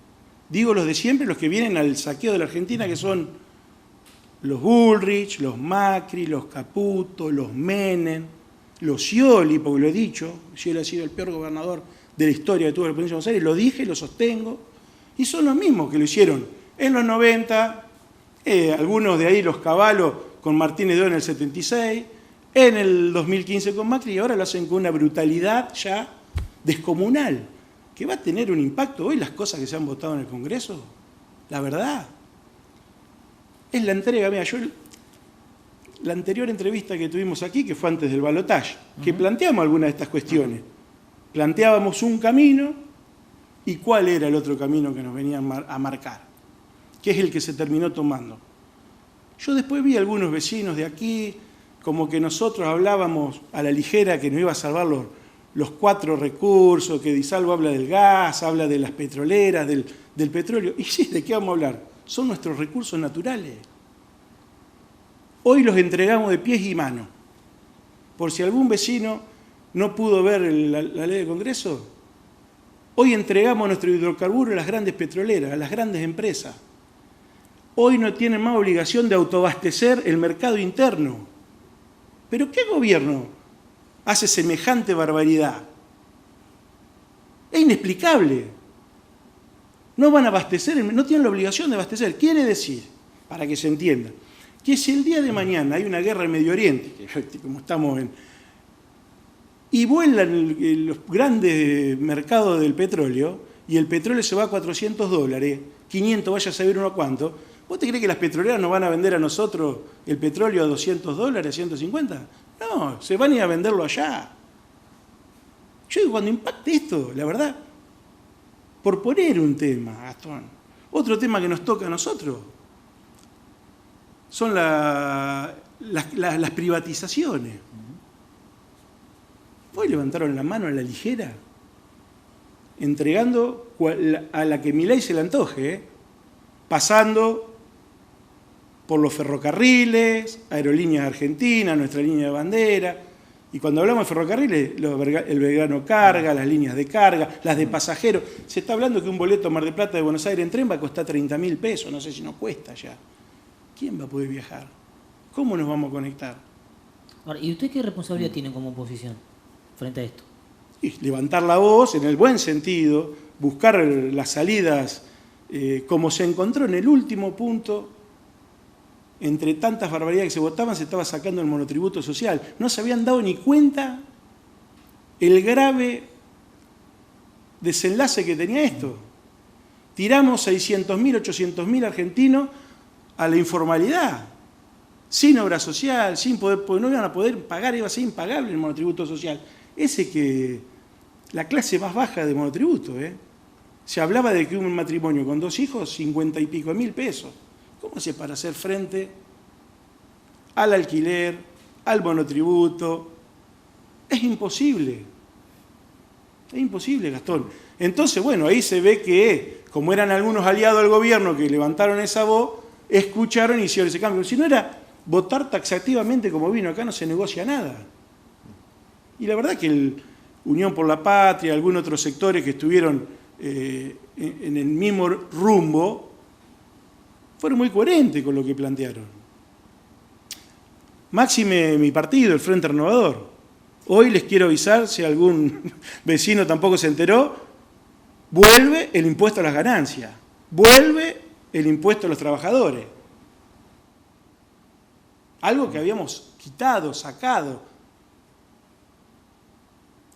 Digo los de siempre, los que vienen al saqueo de la Argentina, que son los Bullrich, los Macri, los Caputo, los Menem, los Scioli, porque lo he dicho, Scioli ha sido el peor gobernador de la historia que tuvo la provincia de Buenos Aires, lo dije, lo sostengo, y son los mismos que lo hicieron en los 90, algunos de ahí los Cavallos con Martínez de Oz en el 76, en el 2015 con Macri, y ahora lo hacen con una brutalidad ya descomunal, que va a tener un impacto hoy las cosas que se han votado en el Congreso, la verdad. Es la entrega, mira, la anterior entrevista que tuvimos aquí, que fue antes del balotaje, que planteamos algunas de estas cuestiones. Planteábamos un camino y cuál era el otro camino que nos venían a marcar, que es el que se terminó tomando. Yo después vi a algunos vecinos de aquí, como que nosotros hablábamos a la ligera que nos iba a salvar los 4 recursos, que Di Salvo habla del gas, habla de las petroleras, del petróleo. Y sí, ¿de qué vamos a hablar? Son nuestros recursos naturales. Hoy los entregamos de pies y manos. Por si algún vecino no pudo ver la ley del Congreso, hoy entregamos nuestro hidrocarburo a las grandes petroleras, a las grandes empresas. Hoy no tienen más obligación de autoabastecer el mercado interno. ¿Pero qué gobierno hace semejante barbaridad? Es inexplicable. No van a abastecer, no tienen la obligación de abastecer. Quiere decir, para que se entienda, que si el día de mañana hay una guerra en Medio Oriente, como estamos y vuelan los grandes mercados del petróleo, y el petróleo se va a $400, 500, vaya a saber uno cuánto, ¿vos te crees que las petroleras nos van a vender a nosotros el petróleo a $200, a 150? No, se van a ir a venderlo allá. Yo digo, cuando impacte esto, la verdad, por poner un tema, Gastón, otro tema que nos toca a nosotros son las privatizaciones. Hoy levantaron la mano a la ligera, entregando a la que Milei se le antoje, pasando por los ferrocarriles, Aerolíneas Argentinas, nuestra línea de bandera. Y cuando hablamos de ferrocarriles, el Belgrano Carga, las líneas de carga, las de pasajeros. Se está hablando que un boleto a Mar del Plata de Buenos Aires en tren va a costar 30.000 pesos, no sé si no cuesta ya. ¿Quién va a poder viajar? ¿Cómo nos vamos a conectar? Ahora, ¿y usted qué responsabilidad tiene como oposición frente a esto? Y levantar la voz en el buen sentido, buscar las salidas, como se encontró en el último punto. Entre tantas barbaridades que se votaban, se estaba sacando el monotributo social. No se habían dado ni cuenta el grave desenlace que tenía esto. Tiramos 600.000, 800.000 argentinos a la informalidad, sin obra social, sin poder, porque no iban a poder pagar, iba a ser impagable el monotributo social. Ese que, la clase más baja de monotributo, Se hablaba de que un matrimonio con 2 hijos, 50 y pico mil pesos. ¿Cómo hace para hacer frente al alquiler, al monotributo? Es imposible. Es imposible, Gastón. Entonces, bueno, ahí se ve que, como eran algunos aliados del gobierno que levantaron esa voz, escucharon y hicieron ese cambio. Si no era votar taxativamente como vino acá, no se negocia nada. Y la verdad que Unión por la Patria, algunos otros sectores que estuvieron en el mismo rumbo, fueron muy coherentes con lo que plantearon. Máxime mi partido, el Frente Renovador. Hoy les quiero avisar, si algún vecino tampoco se enteró, vuelve el impuesto a las ganancias, vuelve el impuesto a los trabajadores. Algo que habíamos quitado, sacado.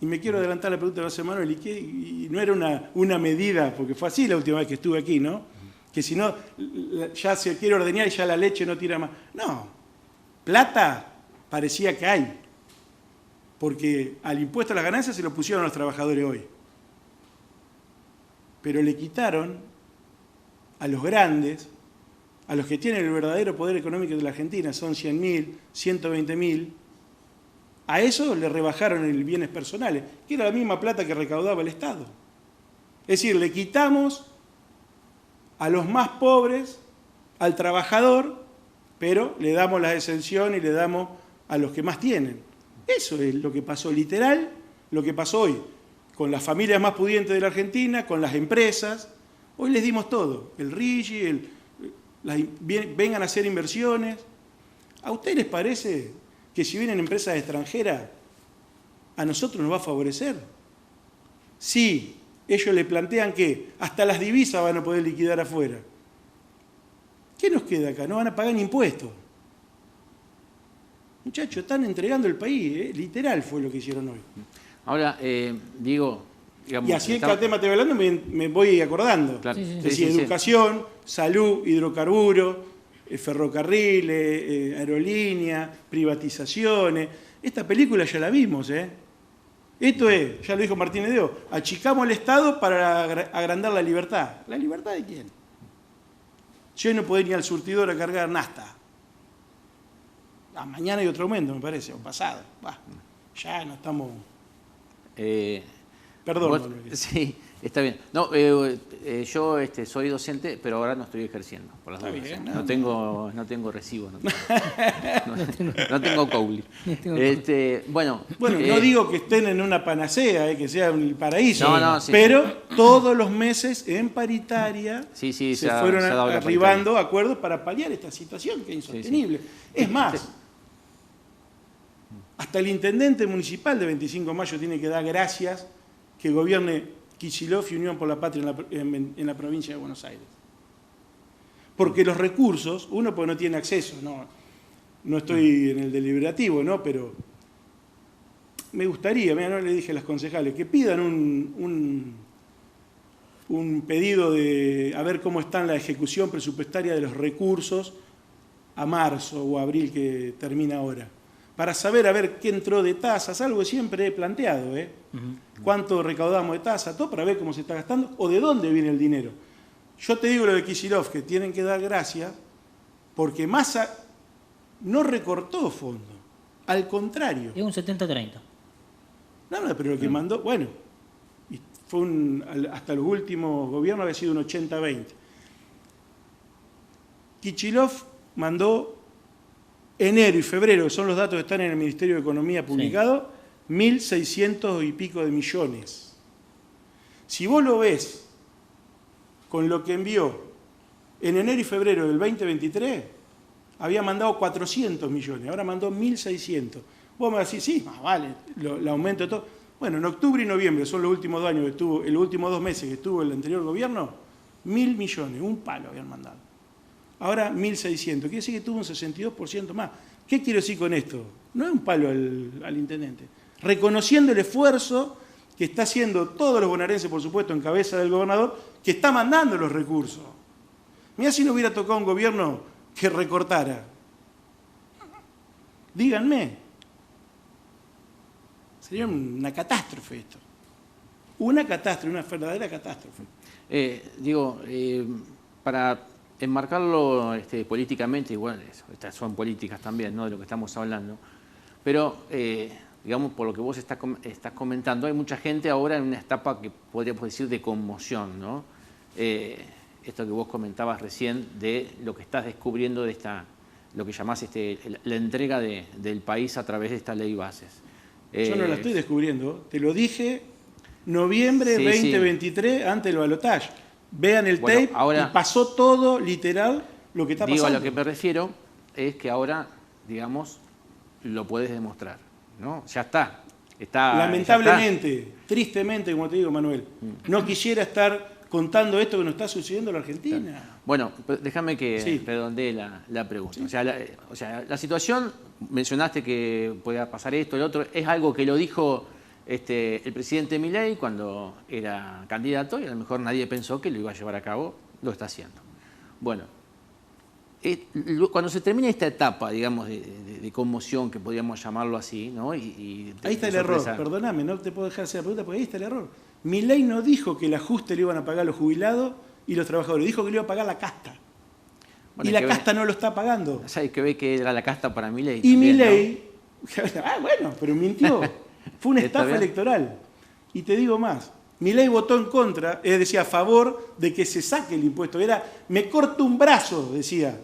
Y me quiero adelantar la pregunta de José Manuel, y no era una medida, porque fue así la última vez que estuve aquí, ¿no? Que si no, ya se quiere ordeñar y ya la leche no tira más. No, plata parecía que hay, porque al impuesto a las ganancias se lo pusieron a los trabajadores hoy. Pero le quitaron a los grandes, a los que tienen el verdadero poder económico de la Argentina, son 100.000, 120.000, a esos le rebajaron el bienes personales, que era la misma plata que recaudaba el Estado. Es decir, le quitamos a los más pobres, al trabajador, pero le damos la exención y le damos a los que más tienen. Eso es lo que pasó, literal, lo que pasó hoy, con las familias más pudientes de la Argentina, con las empresas. Hoy les dimos todo, el RIGI, vengan a hacer inversiones. ¿A ustedes les parece que si vienen empresas extranjeras, a nosotros nos va a favorecer? Sí, ellos le plantean que hasta las divisas van a poder liquidar afuera. ¿Qué nos queda acá? No van a pagar ni impuestos. Muchachos, están entregando el país, literal fue lo que hicieron hoy. Ahora, digamos... Y así en cada tema te voy hablando me voy acordando. Claro. Es decir, educación, salud, hidrocarburos, ferrocarriles, aerolíneas, privatizaciones. Esta película ya la vimos, ¿eh? Esto es, ya lo dijo Martínez de O, achicamos el Estado para agrandar la libertad. ¿La libertad de quién? Yo no puedo ir ni al surtidor a cargar nafta. Mañana hay otro aumento, me parece, o pasado. Ya no estamos... Perdón. Manuel. Sí, está bien. No, yo soy docente, pero ahora no estoy ejerciendo. Por las dudas. Bien, no tengo recibo, no tengo COULI. Bueno, no digo que estén en una panacea, que sea un paraíso, sí, pero todos los meses en paritaria se fueron ha dado arribando acuerdos para paliar esta situación que es insostenible. Es más, hasta el intendente municipal de 25 de Mayo tiene que dar gracias que gobierne Kicillof y Unión por la Patria en la provincia de Buenos Aires. Porque los recursos, uno porque no tiene acceso, no estoy en el deliberativo, ¿no? Pero me gustaría, no le dije a las concejales, que pidan un pedido de a ver cómo está la ejecución presupuestaria de los recursos a marzo o abril que termina ahora. Para saber a ver qué entró de tasas, algo que siempre he planteado, cuánto recaudamos de tasas, todo para ver cómo se está gastando o de dónde viene el dinero. Yo te digo lo de Kicillof, que tienen que dar gracias, porque Massa no recortó fondos, al contrario. Es un 70-30. No, pero lo que mandó, bueno, fue hasta los últimos gobiernos había sido un 80-20. Kicillof mandó enero y febrero, que son los datos que están en el Ministerio de Economía publicados, 1.600 y pico de millones. Si vos lo ves con lo que envió en enero y febrero del 2023, había mandado 400 millones, ahora mandó 1.600. Vos me decís, sí, más vale, el aumento de todo. Bueno, en octubre y noviembre, son los últimos 2 años que estuvo, los últimos 2 meses que estuvo el anterior gobierno, 1.000 millones, un palo habían mandado. Ahora 1.600, quiere decir que tuvo un 62% más. ¿Qué quiero decir con esto? No es un palo al intendente. Reconociendo el esfuerzo que está haciendo todos los bonaerenses, por supuesto, en cabeza del gobernador, que está mandando los recursos. Mirá si no hubiera tocado un gobierno que recortara. Díganme. Sería una catástrofe esto. Una catástrofe, una verdadera catástrofe. Para enmarcarlo políticamente, igual, estas son políticas también, ¿no?, de lo que estamos hablando, pero, digamos, por lo que vos estás comentando, hay mucha gente ahora en una etapa que podríamos decir de conmoción, ¿no? Esto que vos comentabas recién de lo que estás descubriendo de lo que llamás la entrega del país a través de esta ley bases. Yo no la estoy descubriendo, te lo dije noviembre 2023, antes del balotaje. Vean el tape, ahora, y pasó todo, literal, lo que está pasando. A lo que me refiero es que ahora, digamos, lo puedes demostrar, ¿no? Ya está. Lamentablemente, tristemente, como te digo, Manuel, no quisiera estar contando esto que nos está sucediendo en la Argentina. Claro. Bueno, déjame que redondee la pregunta. Sí. O sea, la situación, mencionaste que podía pasar esto, el otro, es algo que lo dijo el presidente Milei cuando era candidato y a lo mejor nadie pensó que lo iba a llevar a cabo, lo está haciendo. Bueno, cuando se termina esta etapa, digamos, de conmoción, que podríamos llamarlo así, ¿no? Ahí está el error, perdóname, no te puedo dejar hacer la pregunta porque ahí está el error. Milei no dijo que el ajuste le iban a pagar los jubilados y los trabajadores, dijo que le iba a pagar la casta. Bueno, y la casta no lo está pagando. O sea, hay que ver que era la casta para Milei. Y Milei, ¿no? Bueno, pero mintió. Fue una estafa electoral. Y te digo más, Milei votó en contra, es decir, a favor de que se saque el impuesto. Era, me corto un brazo, decía.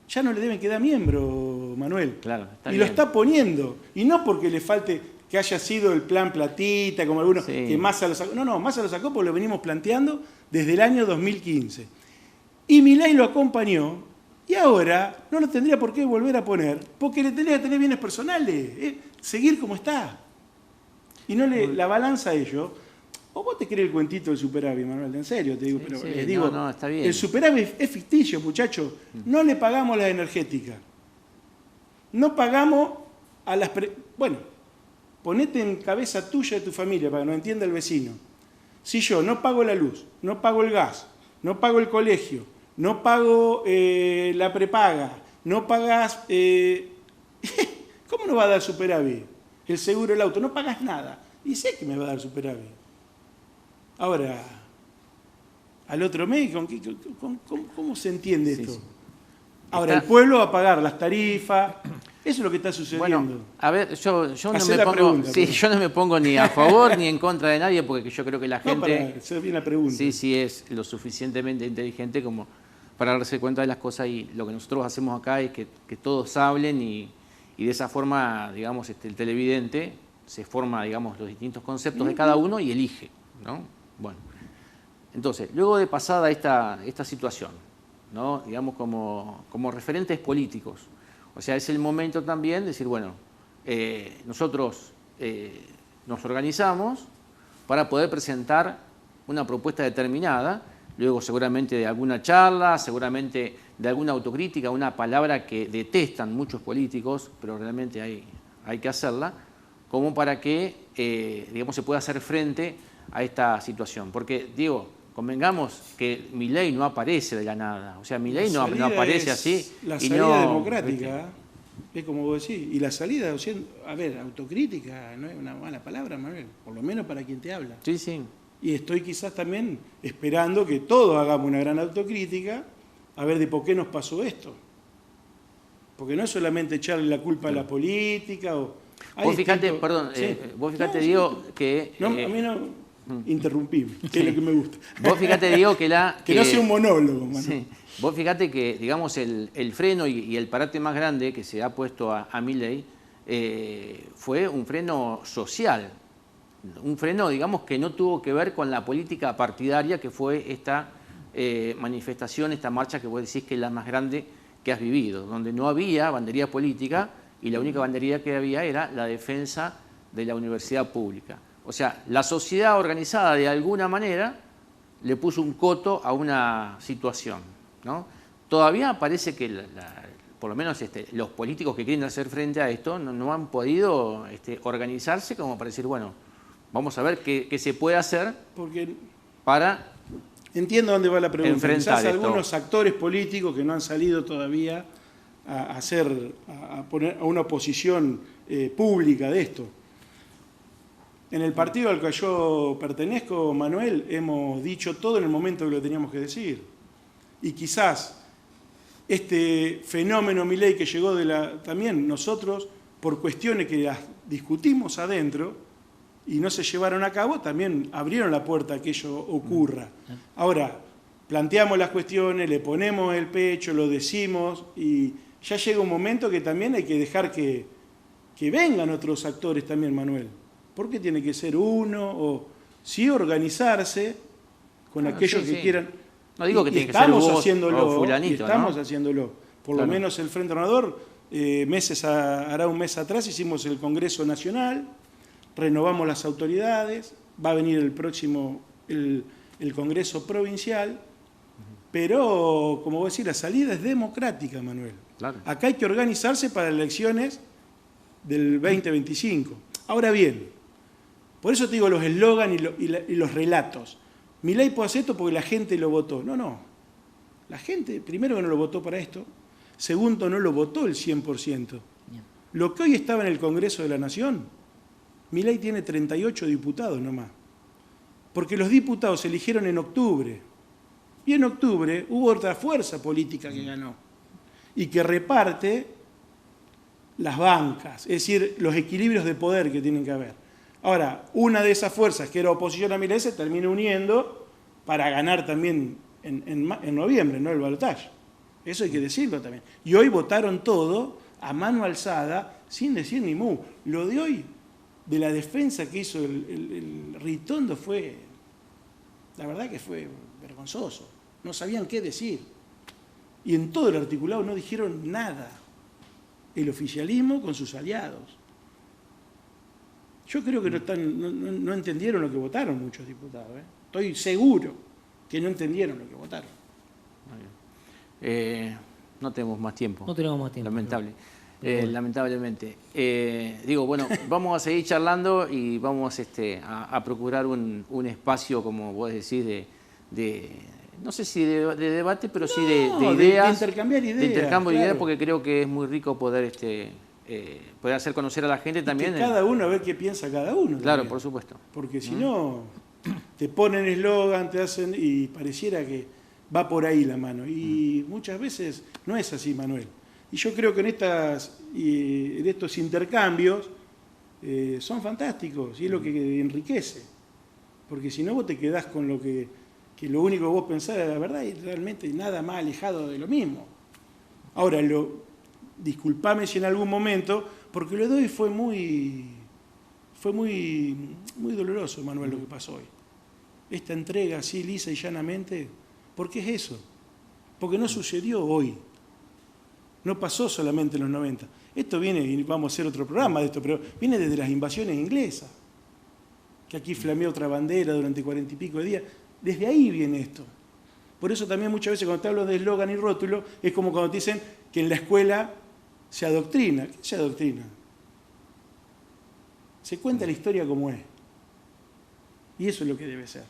Ya no le deben quedar miembro, Manuel. Claro, y lo está poniendo. Y no porque le falte que haya sido el plan platita, como algunos, que Massa lo sacó. No, Massa lo sacó porque lo venimos planteando desde el año 2015. Y Milei lo acompañó, y ahora no lo tendría por qué volver a poner, porque le tendría que tener bienes personales, seguir como está. Y no la balanza a ello. ¿O vos te crees el cuentito del superávit, Manuel? En serio te digo, Sí, pero sí, les digo, no, está bien. el superávit es ficticio, muchachos. No le pagamos la energética. No pagamos a las... Bueno, ponete en cabeza tuya de tu familia para que nos entienda el vecino. Si yo no pago la luz, no pago el gas, no pago el colegio, no pago la prepaga, no pagás... ¿Cómo no va a dar superávit? El seguro del auto, no pagas nada. Y sé que me va a dar superávit. Ahora, al otro mes, ¿cómo se entiende esto? Sí. Ahora, el pueblo va a pagar las tarifas. Eso es lo que está sucediendo. Bueno, a ver, yo no me pongo ni a favor ni en contra de nadie, porque yo creo que la gente... No, para hacer bien la pregunta. Sí es lo suficientemente inteligente como para darse cuenta de las cosas, y lo que nosotros hacemos acá es que todos hablen y de esa forma, digamos, el televidente se forma, digamos, los distintos conceptos de cada uno y elige, ¿no? Bueno, entonces, luego de pasada esta situación, ¿no? Digamos, como referentes políticos, o sea, es el momento también de decir, bueno, nosotros nos organizamos para poder presentar una propuesta determinada, luego seguramente de alguna charla, seguramente de alguna autocrítica, una palabra que detestan muchos políticos, pero realmente hay que hacerla, como para que, digamos, se pueda hacer frente a esta situación. Porque, digo, convengamos que Milei no aparece de la nada, o sea, Milei no aparece así. La y salida no, democrática, es como vos decís, y la salida, a ver, autocrítica no es una mala palabra, Manuel, por lo menos para quien te habla. Sí, sí. Y estoy quizás también esperando que todos hagamos una gran autocrítica, a ver de por qué nos pasó esto. Porque no es solamente echarle la culpa a la política o... Vos fijate, perdón, sí. vos fijate, Diego, que... No, a mí no interrumpime, que es lo que me gusta. Vos fíjate, Diego, que que no sea un monólogo, Manuel. Sí. Vos fíjate que, digamos, el freno y el parate más grande que se ha puesto a Milei fue un freno social. Un freno, digamos, que no tuvo que ver con la política partidaria, que fue esta manifestación, esta marcha que vos decís que es la más grande que has vivido, donde no había bandería política y la única bandería que había era la defensa de la universidad pública. O sea, la sociedad organizada de alguna manera le puso un coto a una situación, ¿no? Todavía parece que, por lo menos los políticos que quieren hacer frente a esto no han podido organizarse como para decir, bueno, vamos a ver qué se puede hacer para... Entiendo dónde va la pregunta. Quizás esto. Algunos actores políticos que no han salido todavía a poner a una posición pública de esto. En el partido al que yo pertenezco, Manuel, hemos dicho todo en el momento que lo teníamos que decir. Y quizás este fenómeno Milei que llegó también nosotros, por cuestiones que las discutimos adentro y no se llevaron a cabo, también abrieron la puerta a que ello ocurra. Ahora, planteamos las cuestiones, le ponemos el pecho, lo decimos, y ya llega un momento que también hay que dejar que vengan otros actores también, Manuel. ¿Por qué tiene que ser uno? O sí organizarse con aquellos que quieran. No digo que tiene que ser vos o fulanito, estamos haciéndolo. Por lo menos el Frente Renovador, hará un mes atrás hicimos el Congreso Nacional, renovamos las autoridades, va a venir el próximo, el Congreso Provincial, pero, como vos decís, la salida es democrática, Manuel. Claro. Acá hay que organizarse para las elecciones del 2025. Ahora bien, por eso te digo los eslogans y los relatos. Milei puede hacer esto porque la gente lo votó. No. La gente, primero, que no lo votó para esto. Segundo, no lo votó el 100%. Lo que hoy estaba en el Congreso de la Nación, Milei tiene 38 diputados nomás. Porque los diputados se eligieron en octubre. Y en octubre hubo otra fuerza política que ganó. Y que reparte las bancas, es decir, los equilibrios de poder que tienen que haber. Ahora, una de esas fuerzas que era oposición a Milei se termina uniendo para ganar también en noviembre, ¿no? El balotaje. Eso hay que decirlo también. Y hoy votaron todo a mano alzada, sin decir ni mu. Lo de hoy, de la defensa que hizo el Ritondo, la verdad que fue vergonzoso. No sabían qué decir. Y en todo el articulado no dijeron nada. El oficialismo con sus aliados. Yo creo que no entendieron lo que votaron muchos diputados. Estoy seguro que no entendieron lo que votaron. No tenemos más tiempo. No tenemos más tiempo. Lamentable. Lamentablemente. Digo, bueno, vamos a seguir charlando y vamos a procurar un espacio, como vos decís, no sé si de debate, pero sí de ideas. De intercambiar ideas. De intercambio de claro. ideas, porque creo que es muy rico poder hacer conocer a la gente también. Que cada uno, a ver qué piensa cada uno. Claro, también. por supuesto. Porque si no, te ponen eslogan, te hacen, y pareciera que va por ahí la mano. Y muchas veces no es así, Manuel. Y yo creo que en estos intercambios son fantásticos y es lo que enriquece. Porque si no, vos te quedás con lo que lo único que vos pensás es la verdad y realmente nada más alejado de lo mismo. Ahora, disculpame si en algún momento, porque lo de hoy fue muy doloroso, Manuel, lo que pasó hoy. Esta entrega así, lisa y llanamente, ¿por qué es eso? Porque no sucedió hoy. No pasó solamente en los 90. Esto viene, y vamos a hacer otro programa de esto, pero viene desde las invasiones inglesas. Que aquí flameó otra bandera durante 40 y pico de días. Desde ahí viene esto. Por eso también muchas veces cuando te hablo de eslogan y rótulo, es como cuando te dicen que en la escuela se adoctrina. ¿Qué se adoctrina? Se cuenta la historia como es. Y eso es lo que debe ser.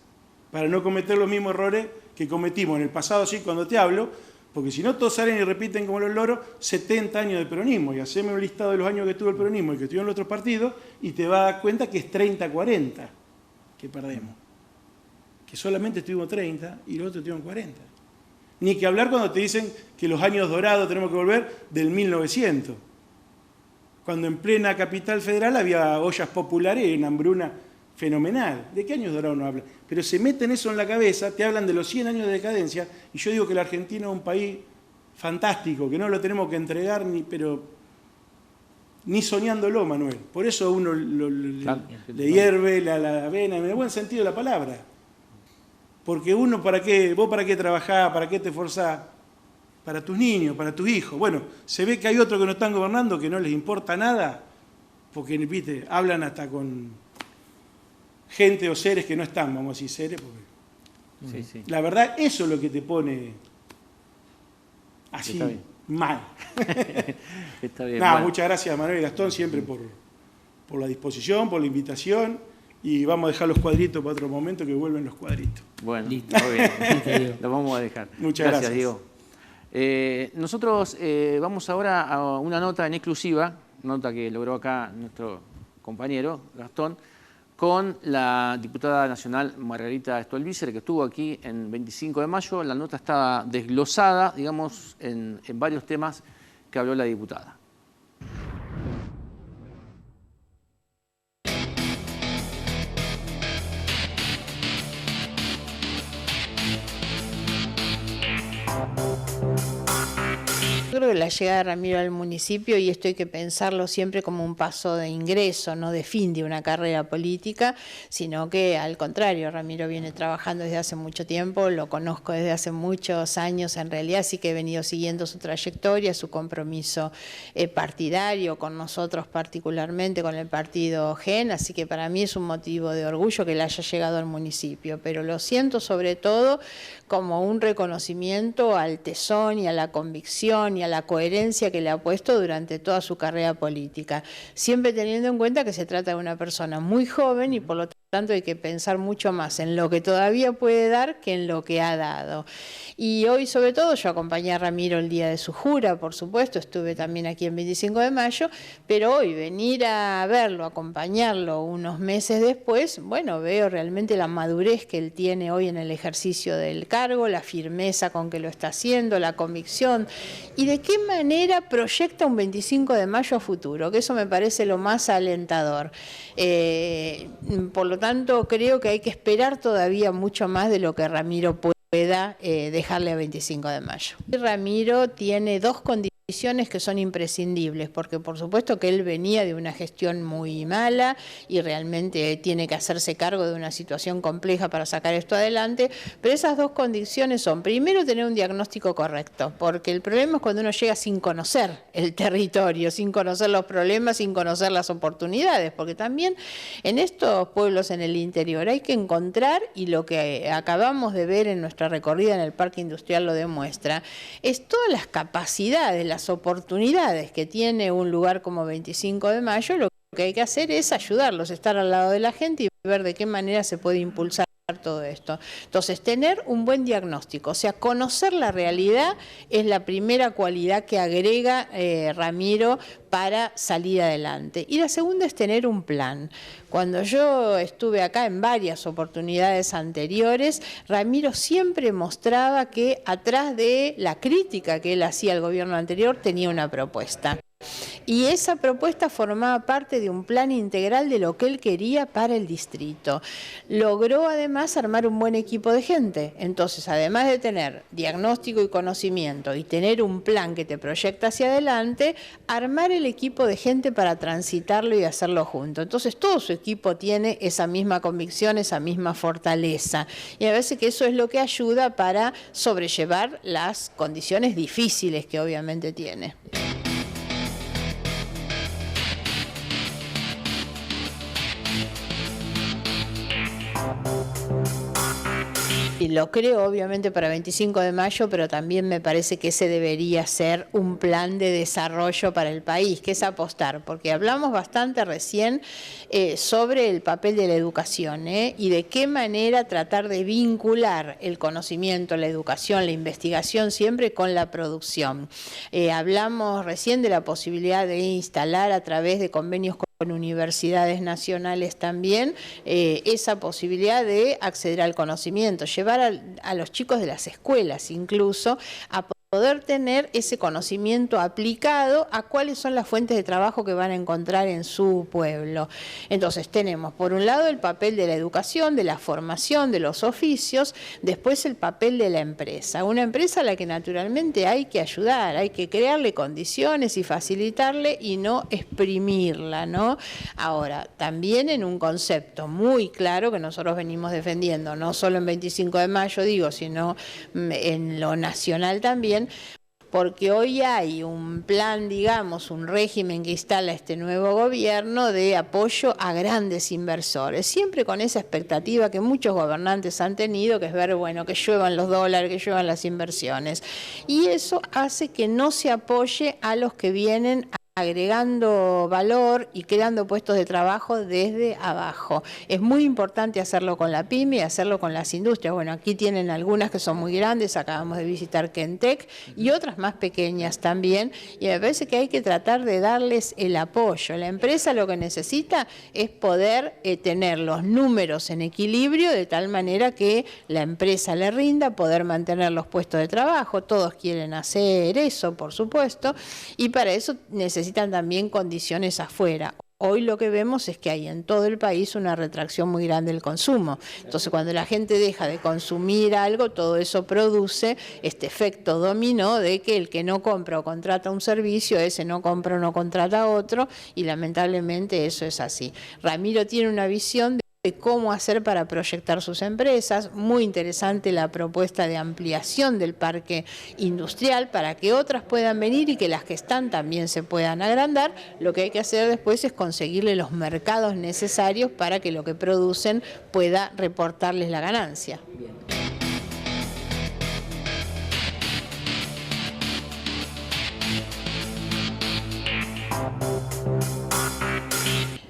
Para no cometer los mismos errores que cometimos en el pasado, sí, cuando te hablo, porque si no todos salen y repiten como los loros 70 años de peronismo, y haceme un listado de los años que tuvo el peronismo y que estuvieron los otros partidos, y te vas a dar cuenta que es 30-40 que perdemos. Que solamente estuvimos 30 y los otros estuvieron 40. Ni que hablar cuando te dicen que los años dorados tenemos que volver del 1900. Cuando en plena capital federal había ollas populares y una hambruna fenomenal. ¿De qué años dorados no hablan? Pero se meten eso en la cabeza, te hablan de los 100 años de decadencia, y yo digo que la Argentina es un país fantástico, que no lo tenemos que entregar ni soñándolo, Manuel. Por eso a uno le hierve la vena, en el buen sentido de la palabra. Porque uno, ¿vos para qué trabajás? ¿Para qué te esforzás? Para tus niños, para tus hijos. Bueno, se ve que hay otros que no están gobernando, que no les importa nada, porque, viste, hablan hasta con gente o seres que no están, vamos a decir seres, porque Sí. la verdad, eso es lo que te pone así, mal. Está bien. Nada, bueno. muchas gracias, Manuel y Gastón, siempre por la disposición, por la invitación, y vamos a dejar los cuadritos para otro momento, que vuelven los cuadritos. Bueno, Listo. muy bien. Listo, Diego. Lo vamos a dejar. Muchas gracias. Diego. Nosotros vamos ahora a una nota en exclusiva, nota que logró acá nuestro compañero Gastón, con la diputada nacional Margarita Stolbizer, que estuvo aquí en 25 de mayo. La nota está desglosada, digamos, en varios temas que habló la diputada. Yo creo que la llegada de Ramiro al municipio, y esto hay que pensarlo siempre como un paso de ingreso, no de fin de una carrera política, sino que al contrario, Ramiro viene trabajando desde hace mucho tiempo, lo conozco desde hace muchos años en realidad, así que he venido siguiendo su trayectoria, su compromiso partidario con nosotros particularmente, con el partido GEN, así que para mí es un motivo de orgullo que él haya llegado al municipio, pero lo siento sobre todo como un reconocimiento al tesón y a la convicción y a la coherencia que le ha puesto durante toda su carrera política, siempre teniendo en cuenta que se trata de una persona muy joven y por lo tanto hay que pensar mucho más en lo que todavía puede dar que en lo que ha dado. Y hoy sobre todo yo acompañé a Ramiro el día de su jura, por supuesto, estuve también aquí en 25 de mayo, pero hoy venir a verlo, acompañarlo unos meses después, bueno, veo realmente la madurez que él tiene hoy en el ejercicio del cargo, la firmeza con que lo está haciendo, la convicción y de qué manera proyecta un 25 de mayo a futuro, que eso me parece lo más alentador. Por lo tanto, creo que hay que esperar todavía mucho más de lo que Ramiro pueda dejarle a 25 de mayo. Ramiro tiene dos condiciones que son imprescindibles, porque por supuesto que él venía de una gestión muy mala y realmente tiene que hacerse cargo de una situación compleja para sacar esto adelante, pero esas dos condiciones son, primero, tener un diagnóstico correcto, porque el problema es cuando uno llega sin conocer el territorio, sin conocer los problemas, sin conocer las oportunidades, porque también en estos pueblos en el interior hay que encontrar, y lo que acabamos de ver en nuestra recorrida en el Parque Industrial lo demuestra, es todas las capacidades, las oportunidades que tiene un lugar como 25 de Mayo. Lo que hay que hacer es ayudarlos, estar al lado de la gente y ver de qué manera se puede impulsar todo esto. Entonces, tener un buen diagnóstico, o sea, conocer la realidad es la primera cualidad que agrega Ramiro para salir adelante. Y la segunda es tener un plan. Cuando yo estuve acá en varias oportunidades anteriores, Ramiro siempre mostraba que atrás de la crítica que él hacía al gobierno anterior tenía una propuesta. Y esa propuesta formaba parte de un plan integral de lo que él quería para el distrito. Logró además armar un buen equipo de gente. Entonces, además de tener diagnóstico y conocimiento y tener un plan que te proyecta hacia adelante, armar el equipo de gente para transitarlo y hacerlo junto. Entonces, todo su equipo tiene esa misma convicción, esa misma fortaleza. Y a veces que eso es lo que ayuda para sobrellevar las condiciones difíciles que obviamente tiene. Y lo creo obviamente para 25 de mayo, pero también me parece que ese debería ser un plan de desarrollo para el país, que es apostar, porque hablamos bastante recién sobre el papel de la educación y de qué manera tratar de vincular el conocimiento, la educación, la investigación siempre con la producción. Hablamos recién de la posibilidad de instalar a través de convenios con universidades nacionales también, esa posibilidad de acceder al conocimiento, llevar a los chicos de las escuelas incluso a poder tener ese conocimiento aplicado a cuáles son las fuentes de trabajo que van a encontrar en su pueblo. Entonces tenemos por un lado el papel de la educación, de la formación, de los oficios, después el papel de la empresa. Una empresa a la que naturalmente hay que ayudar, hay que crearle condiciones y facilitarle y no exprimirla, ¿no? Ahora, también en un concepto muy claro que nosotros venimos defendiendo, no solo en 25 de mayo digo, sino en lo nacional también, porque hoy hay un plan, digamos, un régimen que instala este nuevo gobierno de apoyo a grandes inversores, siempre con esa expectativa que muchos gobernantes han tenido, que es ver, bueno, que lluevan los dólares, que lluevan las inversiones. Y eso hace que no se apoye a los que vienen agregando valor y creando puestos de trabajo desde abajo. Es muy importante hacerlo con la pyme y hacerlo con las industrias. Bueno, aquí tienen algunas que son muy grandes, acabamos de visitar Kentec y otras más pequeñas también, y me parece que hay que tratar de darles el apoyo. La empresa lo que necesita es poder tener los números en equilibrio de tal manera que la empresa le rinda, poder mantener los puestos de trabajo. Todos quieren hacer eso, por supuesto, y para eso necesitan también condiciones afuera. Hoy lo que vemos es que hay en todo el país una retracción muy grande del consumo. Entonces, cuando la gente deja de consumir algo, todo eso produce este efecto dominó de que el que no compra o contrata un servicio, ese no compra o no contrata otro, y lamentablemente eso es así. Ramiro tiene una visión de cómo hacer para proyectar sus empresas. Muy interesante la propuesta de ampliación del parque industrial para que otras puedan venir y que las que están también se puedan agrandar. Lo que hay que hacer después es conseguirle los mercados necesarios para que lo que producen pueda reportarles la ganancia. Bien.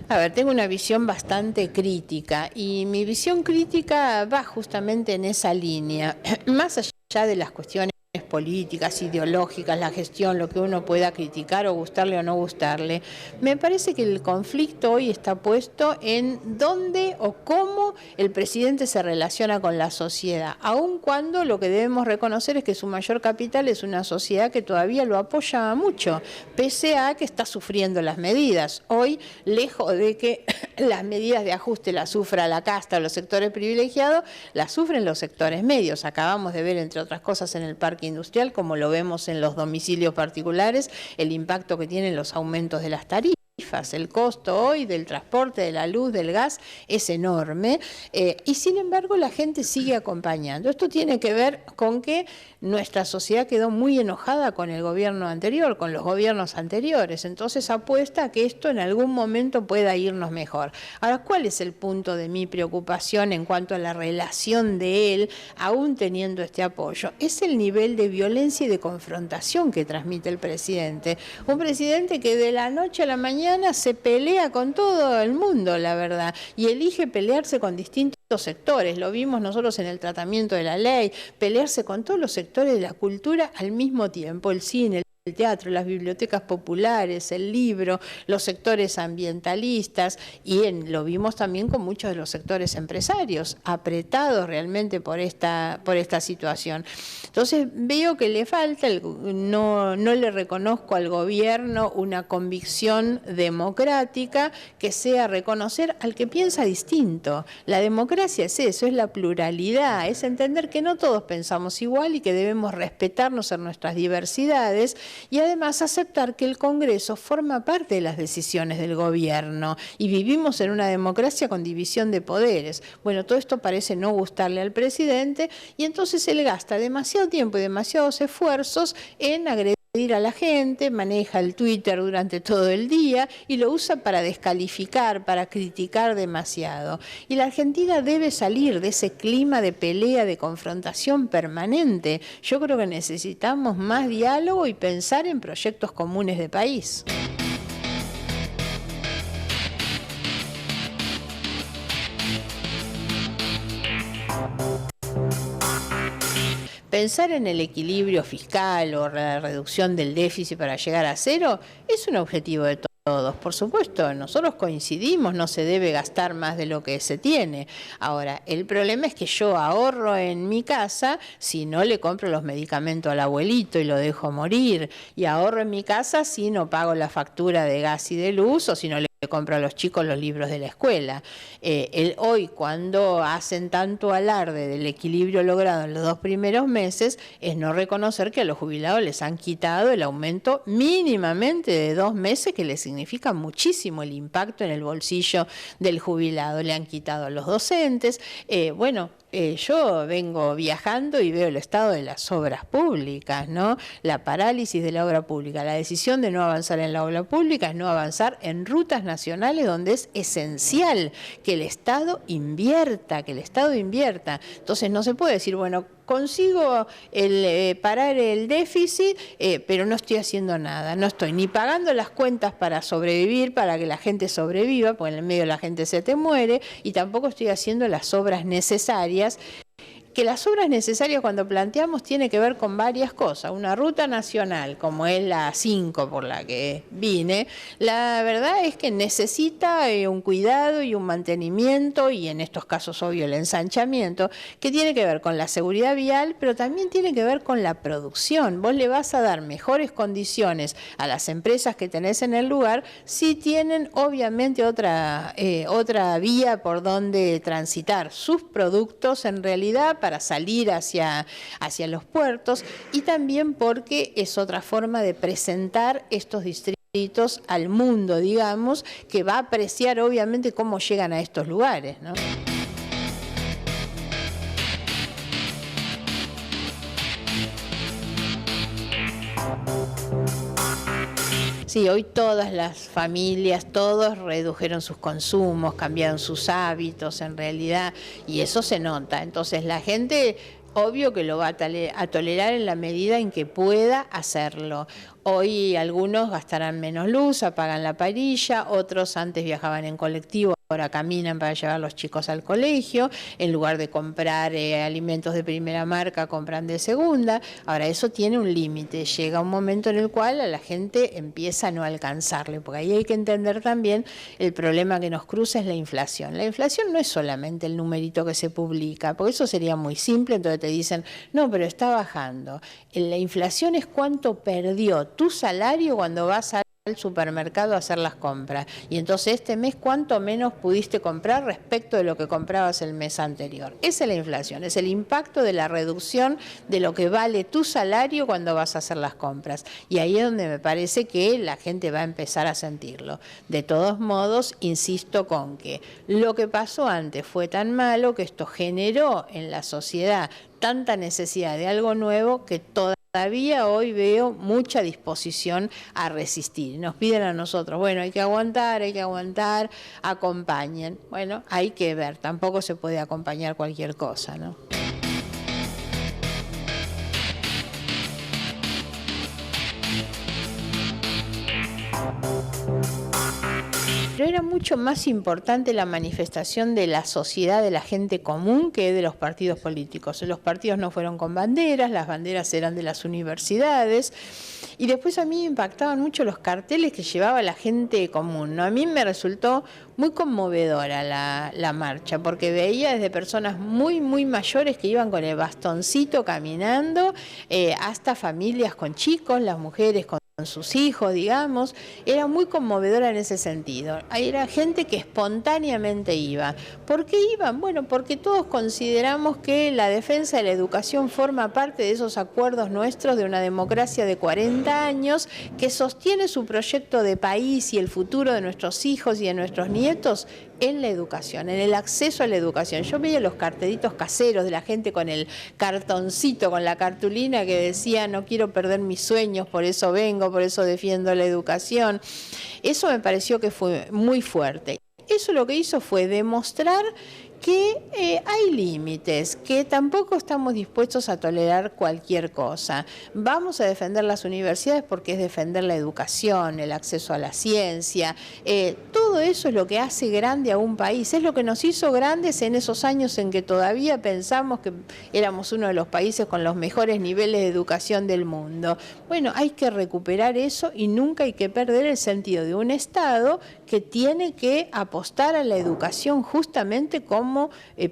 A ver, tengo una visión bastante crítica y mi visión crítica va justamente en esa línea, más allá de las cuestiones políticas, ideológicas, la gestión, lo que uno pueda criticar o gustarle o no gustarle. Me parece que el conflicto hoy está puesto en dónde o cómo el presidente se relaciona con la sociedad, aun cuando lo que debemos reconocer es que su mayor capital es una sociedad que todavía lo apoya mucho, pese a que está sufriendo las medidas. Hoy, lejos de que las medidas de ajuste las sufra la casta o los sectores privilegiados, las sufren los sectores medios. Acabamos de ver, entre otras cosas, en el parque industrial, como lo vemos en los domicilios particulares, el impacto que tienen los aumentos de las tarifas. El costo hoy del transporte, de la luz, del gas es enorme, y sin embargo la gente sigue acompañando. Esto tiene que ver con que nuestra sociedad quedó muy enojada con el gobierno anterior, con los gobiernos anteriores, entonces apuesta a que esto en algún momento pueda irnos mejor. Ahora, ¿cuál es el punto de mi preocupación en cuanto a la relación de él, aún teniendo este apoyo? Es el nivel de violencia y de confrontación que transmite el presidente. Un presidente que de la noche a la mañana se pelea con todo el mundo, la verdad, y elige pelearse con distintos sectores. Lo vimos nosotros en el tratamiento de la ley, pelearse con todos los sectores de la cultura al mismo tiempo, el cine, el teatro, las bibliotecas populares, el libro, los sectores ambientalistas, y lo vimos también con muchos de los sectores empresarios, apretados realmente por esta situación. Entonces veo que le falta, no le reconozco al gobierno una convicción democrática que sea reconocer al que piensa distinto. La democracia es eso, es la pluralidad, es entender que no todos pensamos igual y que debemos respetarnos en nuestras diversidades, y además aceptar que el Congreso forma parte de las decisiones del gobierno y vivimos en una democracia con división de poderes. Bueno, todo esto parece no gustarle al presidente, y entonces él gasta demasiado tiempo y demasiados esfuerzos en agredir a la gente, maneja el Twitter durante todo el día y lo usa para descalificar, para criticar demasiado. Y la Argentina debe salir de ese clima de pelea, de confrontación permanente. Yo creo que necesitamos más diálogo y pensar en proyectos comunes de país. Pensar en el equilibrio fiscal o la reducción del déficit para llegar a cero es un objetivo de todos. Por supuesto, nosotros coincidimos, no se debe gastar más de lo que se tiene. Ahora, el problema es que yo ahorro en mi casa si no le compro los medicamentos al abuelito y lo dejo morir, y ahorro en mi casa si no pago la factura de gas y de luz, o si no le compro a los chicos los libros de la escuela. Hoy, cuando hacen tanto alarde del equilibrio logrado en los 2 primeros meses, es no reconocer que a los jubilados les han quitado el aumento mínimamente de 2 meses, que les significa muchísimo el impacto en el bolsillo del jubilado. Le han quitado a los docentes. Yo vengo viajando y veo el estado de las obras públicas, ¿no? La parálisis de la obra pública. La decisión de no avanzar en la obra pública es no avanzar en rutas nacionales donde es esencial que el Estado invierta, Entonces no se puede decir, bueno, consigo parar el déficit, pero no estoy haciendo nada. No estoy ni pagando las cuentas para sobrevivir, para que la gente sobreviva, porque en el medio la gente se te muere, y tampoco estoy haciendo las obras necesarias. Que las obras necesarias, cuando planteamos, tiene que ver con varias cosas. Una ruta nacional, como es la 5 por la que vine, la verdad es que necesita un cuidado y un mantenimiento, y en estos casos, obvio, el ensanchamiento, que tiene que ver con la seguridad vial, pero también tiene que ver con la producción. Vos le vas a dar mejores condiciones a las empresas que tenés en el lugar si tienen, obviamente, otra vía por donde transitar sus productos, en realidad, para salir hacia los puertos, y también porque es otra forma de presentar estos distritos al mundo, digamos, que va a apreciar obviamente cómo llegan a estos lugares, ¿no? Sí, hoy todas las familias, todos redujeron sus consumos, cambiaron sus hábitos en realidad, y eso se nota. Entonces la gente, obvio que lo va a tolerar en la medida en que pueda hacerlo. Hoy algunos gastarán menos luz, apagan la parrilla, otros antes viajaban en colectivo, ahora caminan para llevar a los chicos al colegio, en lugar de comprar alimentos de primera marca, compran de segunda. Ahora, eso tiene un límite, llega un momento en el cual a la gente empieza a no alcanzarle, porque ahí hay que entender también el problema que nos cruza es la inflación. La inflación no es solamente el numerito que se publica, porque eso sería muy simple, entonces te dicen, no, pero está bajando. La inflación es cuánto perdió tu salario cuando vas al al supermercado a hacer las compras. Y entonces este mes, ¿cuánto menos pudiste comprar respecto de lo que comprabas el mes anterior? Esa es la inflación, es el impacto de la reducción de lo que vale tu salario cuando vas a hacer las compras. Y ahí es donde me parece que la gente va a empezar a sentirlo. De todos modos, insisto con que lo que pasó antes fue tan malo que esto generó en la sociedad tanta necesidad de algo nuevo que todavía hoy veo mucha disposición a resistir. Nos piden a nosotros, bueno, hay que aguantar, acompañen. Bueno, hay que ver, tampoco se puede acompañar cualquier cosa, ¿no? Pero era mucho más importante la manifestación de la sociedad, de la gente común, que de los partidos políticos. Los partidos no fueron con banderas, las banderas eran de las universidades. Y después a mí me impactaban mucho los carteles que llevaba la gente común, ¿no? A mí me resultó muy conmovedora la marcha, porque veía desde personas muy, muy mayores que iban con el bastoncito caminando, hasta familias con chicos, las mujeres con sus hijos, digamos. Era muy conmovedora en ese sentido. Era gente que espontáneamente iba. ¿Por qué iban? Bueno, porque todos consideramos que la defensa de la educación forma parte de esos acuerdos nuestros de una democracia de 40 años que sostiene su proyecto de país y el futuro de nuestros hijos y de nuestros nietos en la educación, en el acceso a la educación. Yo veía los cartelitos caseros de la gente con el cartoncito, con la cartulina que decía no quiero perder mis sueños, por eso vengo, por eso defiendo la educación. Eso me pareció que fue muy fuerte. Eso lo que hizo fue demostrar que hay límites, que tampoco estamos dispuestos a tolerar cualquier cosa. Vamos a defender las universidades porque es defender la educación, el acceso a la ciencia. Todo eso es lo que hace grande a un país, es lo que nos hizo grandes en esos años en que todavía pensamos que éramos uno de los países con los mejores niveles de educación del mundo. Bueno, hay que recuperar eso y nunca hay que perder el sentido de un Estado que tiene que apostar a la educación justamente como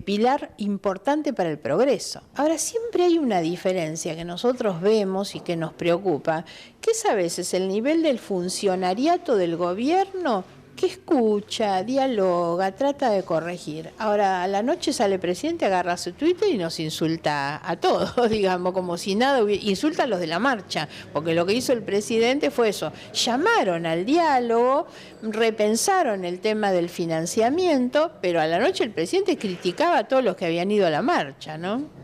pilar importante para el progreso. Ahora, siempre hay una diferencia que nosotros vemos y que nos preocupa, que es a veces el nivel del funcionariato del gobierno que escucha, dialoga, trata de corregir. Ahora, a la noche sale el presidente, agarra su Twitter y nos insulta a todos, digamos, como si nada hubiera, insulta a los de la marcha, porque lo que hizo el presidente fue eso, llamaron al diálogo, repensaron el tema del financiamiento, pero a la noche el presidente criticaba a todos los que habían ido a la marcha, ¿no?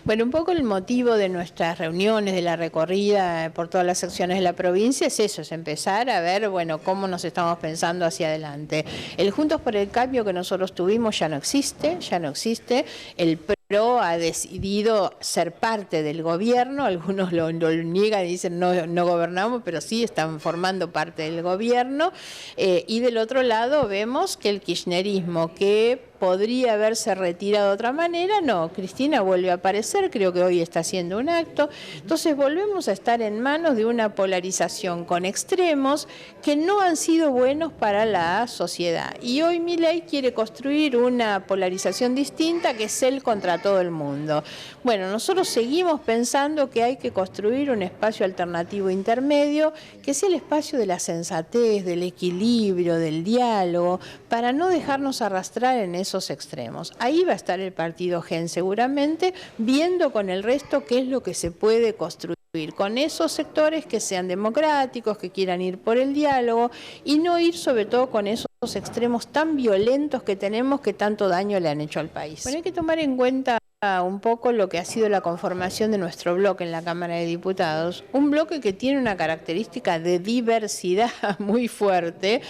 Bueno, un poco el motivo de nuestras reuniones, de la recorrida por todas las secciones de la provincia es eso, es empezar a ver, bueno, cómo nos estamos pensando hacia adelante. El Juntos por el Cambio que nosotros tuvimos ya no existe. El PRO ha decidido ser parte del gobierno, algunos lo niegan y dicen no gobernamos, pero sí están formando parte del gobierno. Y del otro lado vemos que el kirchnerismo, que podría haberse retirado de otra manera, no, Cristina vuelve a aparecer, creo que hoy está haciendo un acto, entonces volvemos a estar en manos de una polarización con extremos que no han sido buenos para la sociedad. Y hoy Milei quiere construir una polarización distinta que es él contra todo el mundo. Bueno, nosotros seguimos pensando que hay que construir un espacio alternativo intermedio, que sea el espacio de la sensatez, del equilibrio, del diálogo, para no dejarnos arrastrar en esos extremos. Ahí va a estar el partido GEN seguramente, viendo con el resto qué es lo que se puede construir con esos sectores que sean democráticos, que quieran ir por el diálogo y no ir sobre todo con esos extremos tan violentos que tenemos que tanto daño le han hecho al país. Bueno, hay que tomar en cuenta un poco lo que ha sido la conformación de nuestro bloque en la Cámara de Diputados, un bloque que tiene una característica de diversidad muy fuerte,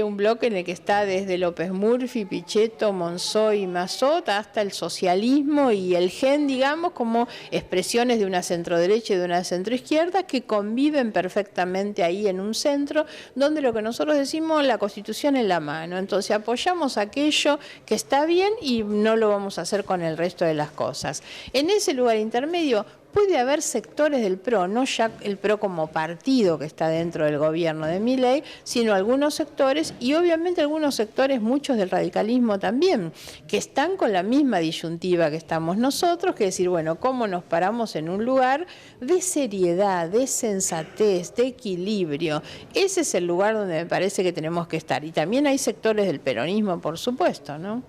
un bloque en el que está desde López Murphy, Pichetto, Monzó y Massot hasta el socialismo y el GEN, digamos, como expresiones de una centroderecha y de una centroizquierda que conviven perfectamente ahí en un centro, donde lo que nosotros decimos, la Constitución en la mano. Entonces apoyamos aquello que está bien y no lo vamos a hacer con el resto de las cosas. En ese lugar intermedio puede haber sectores del PRO, no ya el PRO como partido que está dentro del gobierno de Milei, sino algunos sectores y obviamente algunos sectores, muchos del radicalismo también, que están con la misma disyuntiva que estamos nosotros, que es decir, bueno, ¿cómo nos paramos en un lugar de seriedad, de sensatez, de equilibrio? Ese es el lugar donde me parece que tenemos que estar. Y también hay sectores del peronismo, por supuesto, ¿no?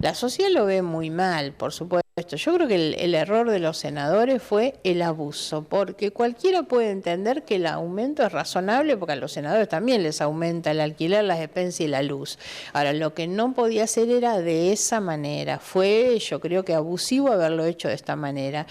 La sociedad lo ve muy mal, por supuesto. Yo creo que el error de los senadores fue el abuso, porque cualquiera puede entender que el aumento es razonable, porque a los senadores también les aumenta el alquiler, las expensas y la luz. Ahora, lo que no podía hacer era de esa manera. Fue, yo creo que abusivo haberlo hecho de esta manera.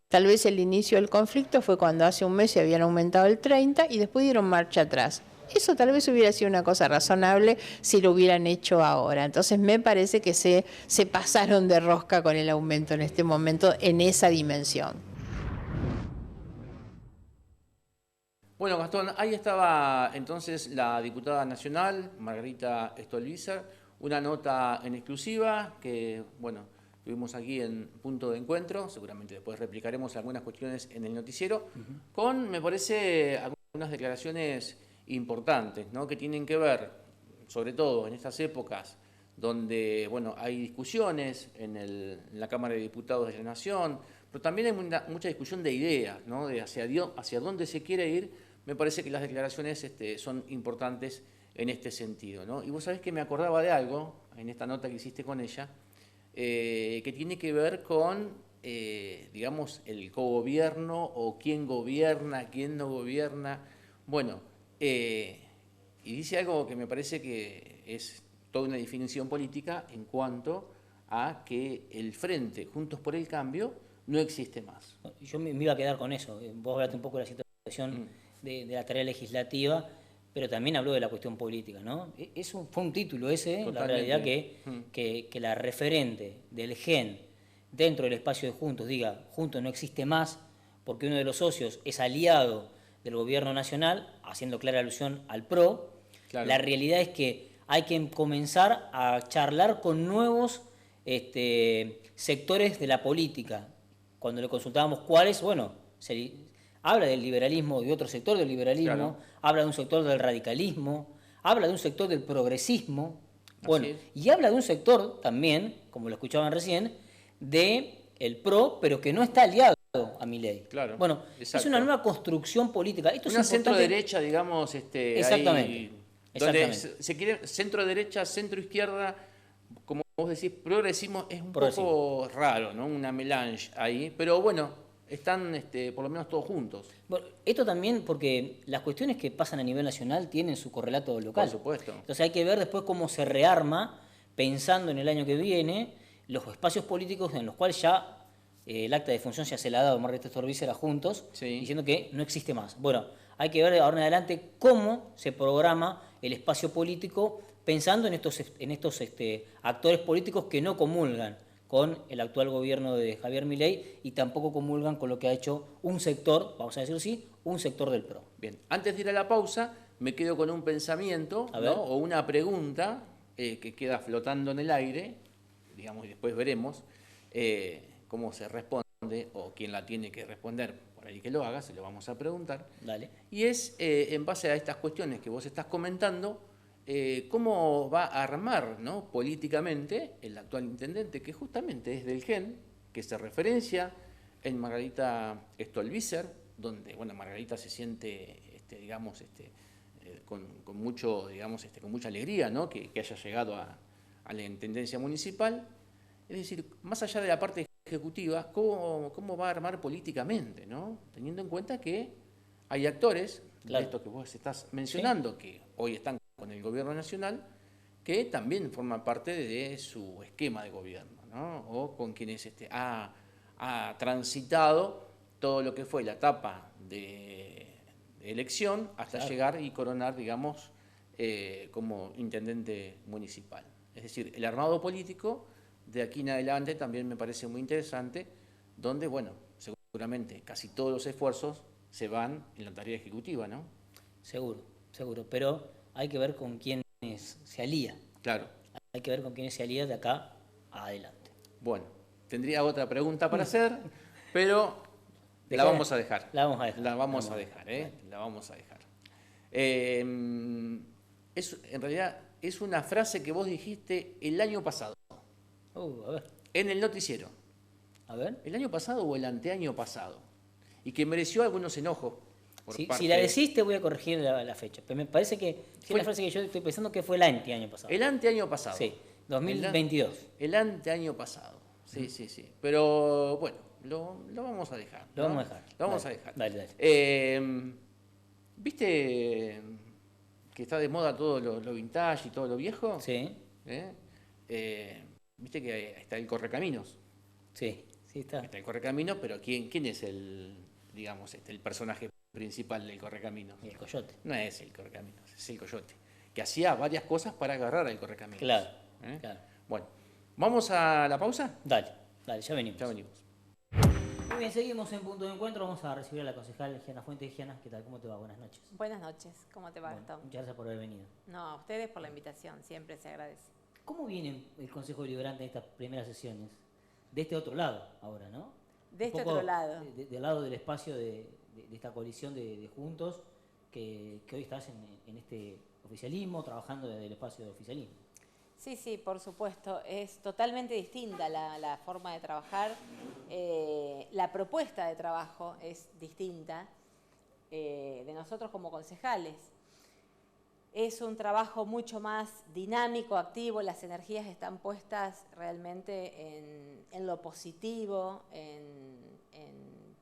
Tal vez el inicio del conflicto fue cuando hace un mes se habían aumentado el 30 y después dieron marcha atrás. Eso tal vez hubiera sido una cosa razonable si lo hubieran hecho ahora. Entonces me parece que se pasaron de rosca con el aumento en este momento en esa dimensión. Bueno, Gastón, ahí estaba entonces la diputada nacional, Margarita Stolbizer, una nota en exclusiva que, bueno, tuvimos aquí en Punto de Encuentro, seguramente después replicaremos algunas cuestiones en el noticiero, con, me parece, algunas declaraciones importantes, ¿no?, que tienen que ver, sobre todo en estas épocas donde, bueno, hay discusiones en la Cámara de Diputados de la Nación, pero también hay mucha discusión de ideas, ¿no?, de hacia dónde se quiere ir. Me parece que las declaraciones son importantes en este sentido, ¿no? Y vos sabés que me acordaba de algo, en esta nota que hiciste con ella, que tiene que ver con, digamos, el cogobierno o quién gobierna, quién no gobierna. Bueno, y dice algo que me parece que es toda una definición política en cuanto a que el Frente Juntos por el Cambio no existe más. Yo me iba a quedar con eso. Vos hablaste un poco de la situación de la tarea legislativa, pero también habló de la cuestión política, ¿no? Fue un título ese, Totalmente. la realidad que la referente del GEN dentro del espacio de Juntos diga, Juntos no existe más porque uno de los socios es aliado del gobierno nacional, haciendo clara alusión al PRO. Claro. La realidad es que hay que comenzar a charlar con nuevos sectores de la política. Cuando le consultábamos cuáles, bueno, habla del liberalismo, de otro sector del liberalismo, claro, habla de un sector del radicalismo, habla de un sector del progresismo, bueno, y habla de un sector también, como lo escuchaban recién, del PRO, pero que no está aliado a Milei. Claro, bueno, exacto. Es una nueva construcción política. Esto una es centro-derecha, digamos, exactamente. Ahí, donde se quiere centro-derecha, centro-izquierda, como vos decís, progresismo es un poco raro, ¿no? Una melange ahí, pero bueno, están por lo menos todos juntos. Bueno, esto también porque las cuestiones que pasan a nivel nacional tienen su correlato local. Por supuesto. Entonces hay que ver después cómo se rearma, pensando en el año que viene, los espacios políticos en los cuales ya el acta de función ya se le ha dado a Margarita Stolbizer a Juntos, diciendo que no existe más. Bueno, hay que ver ahora en adelante cómo se programa el espacio político pensando en estos actores políticos que no comulgan con el actual gobierno de Javier Milei y tampoco comulgan con lo que ha hecho un sector, vamos a decirlo así, un sector del PRO. Bien, antes de ir a la pausa, me quedo con un pensamiento, ¿no?, o una pregunta que queda flotando en el aire, digamos, y después veremos cómo se responde o quién la tiene que responder, por ahí que lo haga, se lo vamos a preguntar. Dale. Y es, en base a estas cuestiones que vos estás comentando, cómo va a armar, ¿no?, políticamente el actual intendente, que justamente es del GEN, que se referencia en Margarita Stolbizer, donde, bueno, Margarita se siente, digamos, con mucho, digamos, con mucha alegría, ¿no?, que haya llegado a la intendencia municipal. Es decir, más allá de la parte ejecutiva, ¿cómo va a armar políticamente, ¿no?, teniendo en cuenta que hay actores, claro, de estos que vos estás mencionando, que hoy están con el gobierno nacional, que también forman parte de su esquema de gobierno, ¿no?, o con quienes ha transitado todo lo que fue la etapa de elección hasta llegar y coronar, digamos, como intendente municipal. Es decir, el armado político de aquí en adelante también me parece muy interesante, donde, bueno, seguramente casi todos los esfuerzos se van en la tarea ejecutiva, ¿no? Seguro, seguro. Pero hay que ver con quiénes se alía. Claro. Hay que ver con quiénes se alía de acá a adelante. Bueno, tendría otra pregunta para hacer, pero la vamos a dejar. La vamos a dejar. La vamos a dejar, ¿eh? La vamos a dejar. En realidad es una frase que vos dijiste el año pasado, A ver. en el noticiero. A ver. ¿El año pasado o el anteaño pasado? Y que mereció algunos enojos. Si la decís, te voy a corregir la fecha. Pero me parece que es una frase que yo estoy pensando que fue el año pasado. El anteaño pasado. Sí, 2022. El anteaño pasado. Sí. Pero bueno, lo vamos a dejar. Lo vamos a dejar. Lo vamos a dejar. Dale. ¿Viste que está de moda todo lo vintage y todo lo viejo? Sí. ¿Viste que está el Correcaminos? Sí está. Está el Correcaminos, pero ¿quién es el personaje principal del Correcaminos? Y el Coyote. No es el Correcaminos, es el Coyote, que hacía varias cosas para agarrar al Correcaminos. Claro. Bueno, ¿vamos a la pausa? Dale, ya venimos. Ya venimos. Muy bien, seguimos en Punto de Encuentro. Vamos a recibir a la concejal Gianna Fuentes. Gianna, ¿qué tal? ¿Cómo te va? Buenas noches. Buenas noches, ¿cómo te va, Gastón? Muchas gracias por haber venido. No, a ustedes por la invitación, siempre se agradece. ¿Cómo viene el Consejo Deliberante en estas primeras sesiones? De este otro lado ahora, ¿no? De este otro lado. Del lado del espacio de esta coalición de Juntos, que hoy estás en este oficialismo, trabajando desde el espacio de oficialismo. Sí, por supuesto. Es totalmente distinta la forma de trabajar. La propuesta de trabajo es distinta de nosotros como concejales. Es un trabajo mucho más dinámico, activo, las energías están puestas realmente en lo positivo, en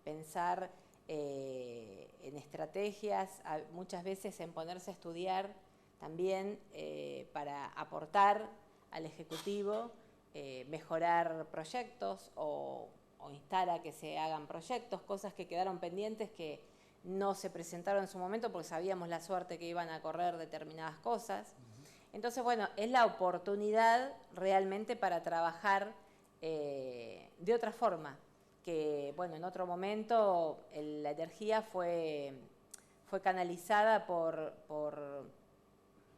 pensar en estrategias, muchas veces en ponerse a estudiar también para aportar al Ejecutivo, mejorar proyectos o instar a que se hagan proyectos, cosas que quedaron pendientes que no se presentaron en su momento porque sabíamos la suerte que iban a correr determinadas cosas. Entonces, bueno, es la oportunidad realmente para trabajar de otra forma, que, bueno, en otro momento la energía fue canalizada por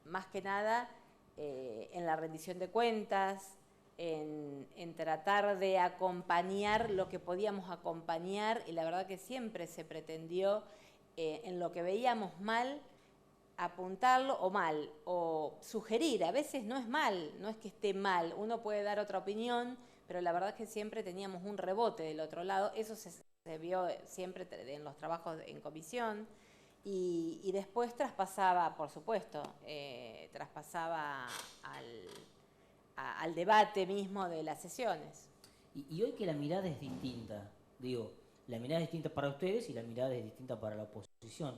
más que nada en la rendición de cuentas, en tratar de acompañar lo que podíamos acompañar, y la verdad que siempre se pretendió en lo que veíamos mal, apuntarlo o sugerir. A veces no es mal, no es que esté mal, uno puede dar otra opinión, pero la verdad es que siempre teníamos un rebote del otro lado. Eso se vio siempre en los trabajos en comisión. Y después traspasaba, por supuesto, traspasaba al debate mismo de las sesiones. Y hoy que la mirada es distinta, digo, la mirada es distinta para ustedes y la mirada es distinta para la oposición.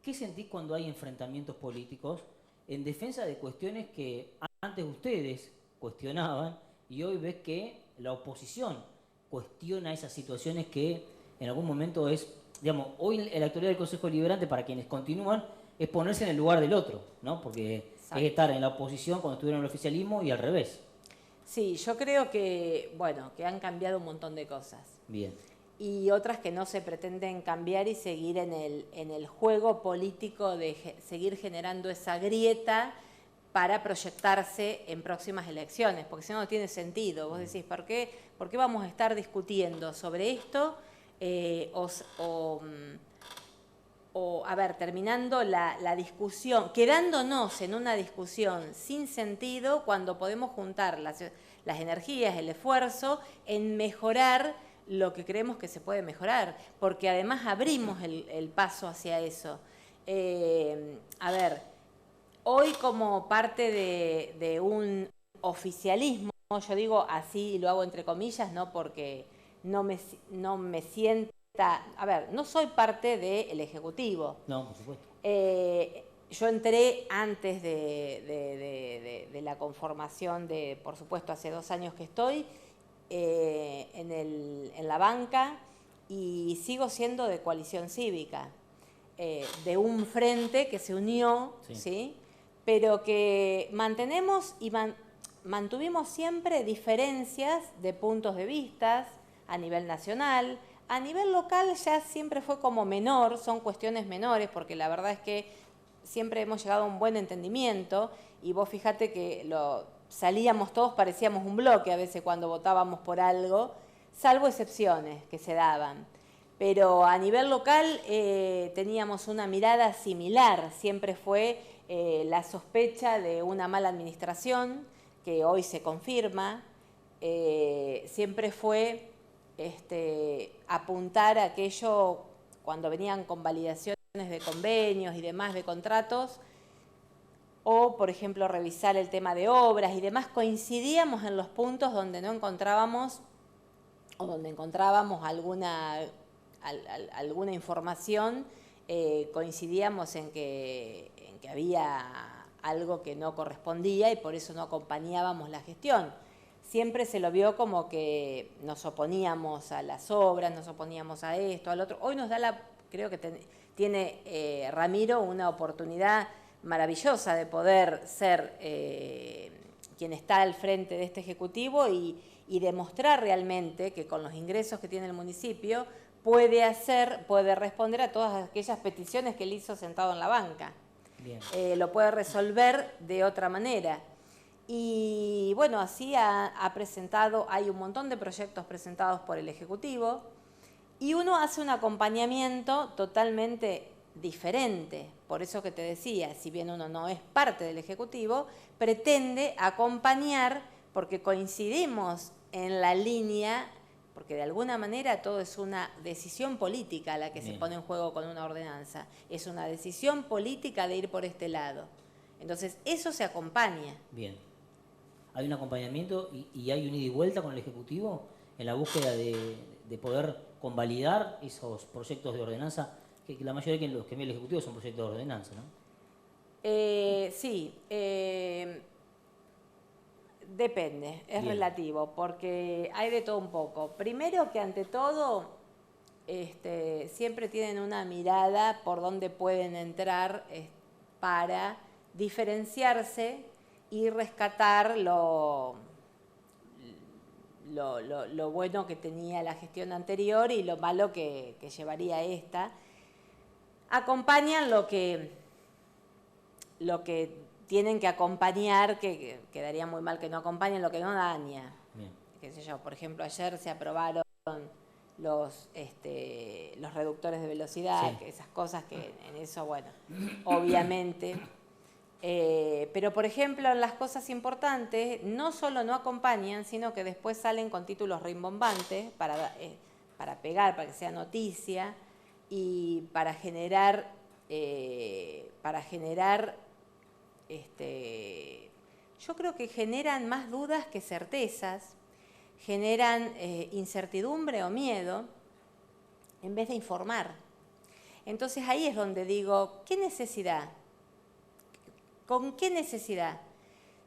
¿Qué sentís cuando hay enfrentamientos políticos en defensa de cuestiones que antes ustedes cuestionaban y hoy ves que la oposición cuestiona esas situaciones que en algún momento es, digamos, hoy en la actualidad del Consejo Deliberante, para quienes continúan, es ponerse en el lugar del otro, ¿no? Porque Exacto. Es estar en la oposición cuando estuvieron en el oficialismo y al revés. Sí, yo creo que, bueno, que han cambiado un montón de cosas. Bien. Y otras que no se pretenden cambiar y seguir en el juego político de seguir generando esa grieta para proyectarse en próximas elecciones, porque si no, no tiene sentido. Vos decís, ¿por qué vamos a estar discutiendo sobre esto? A ver, terminando la discusión, quedándonos en una discusión sin sentido cuando podemos juntar las energías, el esfuerzo en mejorar lo que creemos que se puede mejorar, porque además abrimos el paso hacia eso. A ver, hoy como parte de un oficialismo, yo digo así y lo hago entre comillas, no porque no me sienta, a ver, no soy parte del Ejecutivo. No, por supuesto. Yo entré antes de la conformación por supuesto, hace 2 años que estoy en la banca y sigo siendo de Coalición Cívica, de un frente que se unió, ¿sí? Pero que mantenemos y mantuvimos siempre diferencias de puntos de vista a nivel nacional, A nivel local ya siempre fue como menor, son cuestiones menores, porque la verdad es que siempre hemos llegado a un buen entendimiento y vos fíjate que salíamos todos, parecíamos un bloque a veces cuando votábamos por algo, salvo excepciones que se daban. Pero a nivel local teníamos una mirada similar, siempre fue la sospecha de una mala administración, que hoy se confirma, siempre fue apuntar a aquello cuando venían con validaciones de convenios y demás de contratos, o por ejemplo revisar el tema de obras y demás, coincidíamos en los puntos donde no encontrábamos o donde encontrábamos alguna información, coincidíamos en que había algo que no correspondía y por eso no acompañábamos la gestión. Siempre se lo vio como que nos oponíamos a las obras, nos oponíamos a esto, al otro. Hoy nos da creo que tiene Ramiro una oportunidad maravillosa de poder ser quien está al frente de este Ejecutivo y demostrar realmente que con los ingresos que tiene el municipio puede responder a todas aquellas peticiones que él hizo sentado en la banca. Bien. Lo puede resolver de otra manera. Y bueno, así hay un montón de proyectos presentados por el Ejecutivo y uno hace un acompañamiento totalmente diferente. Por eso que te decía, si bien uno no es parte del Ejecutivo, pretende acompañar porque coincidimos en la línea, porque de alguna manera todo es una decisión política la que se pone en juego con una ordenanza. Es una decisión política de ir por este lado. Entonces, eso se acompaña. Bien. Hay un acompañamiento y hay un ida y vuelta con el Ejecutivo en la búsqueda de poder convalidar esos proyectos de ordenanza, que la mayoría de los que envía el Ejecutivo son proyectos de ordenanza, ¿no? Sí, depende, es relativo, porque hay de todo un poco. Primero que ante todo, siempre tienen una mirada por dónde pueden entrar para diferenciarse y rescatar lo bueno que tenía la gestión anterior y lo malo que llevaría esta. Acompañan lo que tienen que acompañar, que quedaría muy mal que no acompañen, lo que no daña. Bien. Qué sé yo, por ejemplo, ayer se aprobaron los reductores de velocidad, sí. Esas cosas que en eso, bueno, obviamente. Pero, por ejemplo, en las cosas importantes, no solo no acompañan, sino que después salen con títulos rimbombantes para pegar, para que sea noticia y para generar yo creo que generan más dudas que certezas, generan incertidumbre o miedo en vez de informar. Entonces ahí es donde digo, ¿qué necesidad? ¿Con qué necesidad?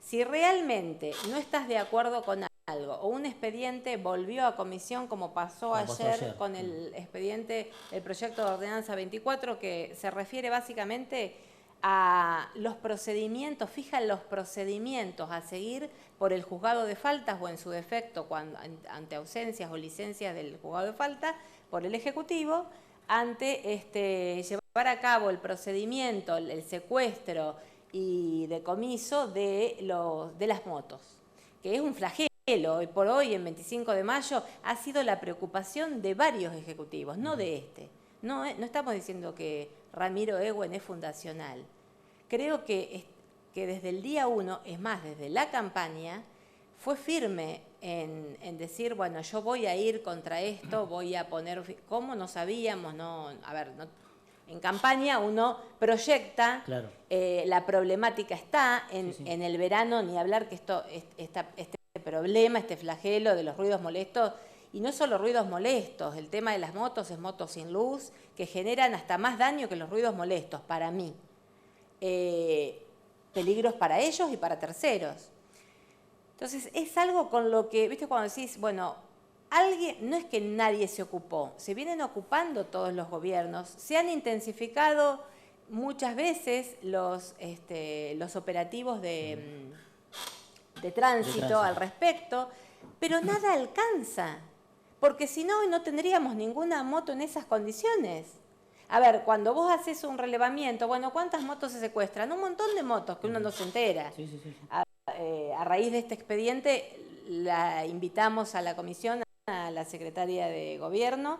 Si realmente no estás de acuerdo con algo o un expediente volvió a comisión como pasó ayer con el expediente, el proyecto de ordenanza 24 que se refiere básicamente a los procedimientos, fijan los procedimientos a seguir por el juzgado de faltas o en su defecto ante ausencias o licencias del juzgado de falta por el Ejecutivo ante llevar a cabo el procedimiento, el secuestro y decomiso de las motos, que es un flagelo. Hoy por hoy, en 25 de mayo, ha sido la preocupación de varios ejecutivos, no de este. No estamos diciendo que Ramiro Ehuen es fundacional. Creo que desde el día 1, es más, desde la campaña, fue firme en decir, bueno, yo voy a ir contra esto, voy a poner... ¿Cómo? No sabíamos, en campaña uno proyecta, claro. La problemática está, en el verano, ni hablar que este problema, este flagelo de los ruidos molestos, y no solo ruidos molestos, el tema de las motos es motos sin luz, que generan hasta más daño que los ruidos molestos, para mí. Peligros para ellos y para terceros. Entonces, es algo con lo que, ¿viste? Cuando decís, bueno, no es que nadie se ocupó, se vienen ocupando todos los gobiernos, se han intensificado muchas veces los operativos de tránsito al respecto, pero nada alcanza. porque si no, no tendríamos ninguna moto en esas condiciones. A ver, cuando vos haces un relevamiento, bueno, ¿cuántas motos se secuestran? Un montón de motos que uno no se entera. Sí, sí, sí. A raíz de este expediente, la invitamos a la comisión, a la secretaria de Gobierno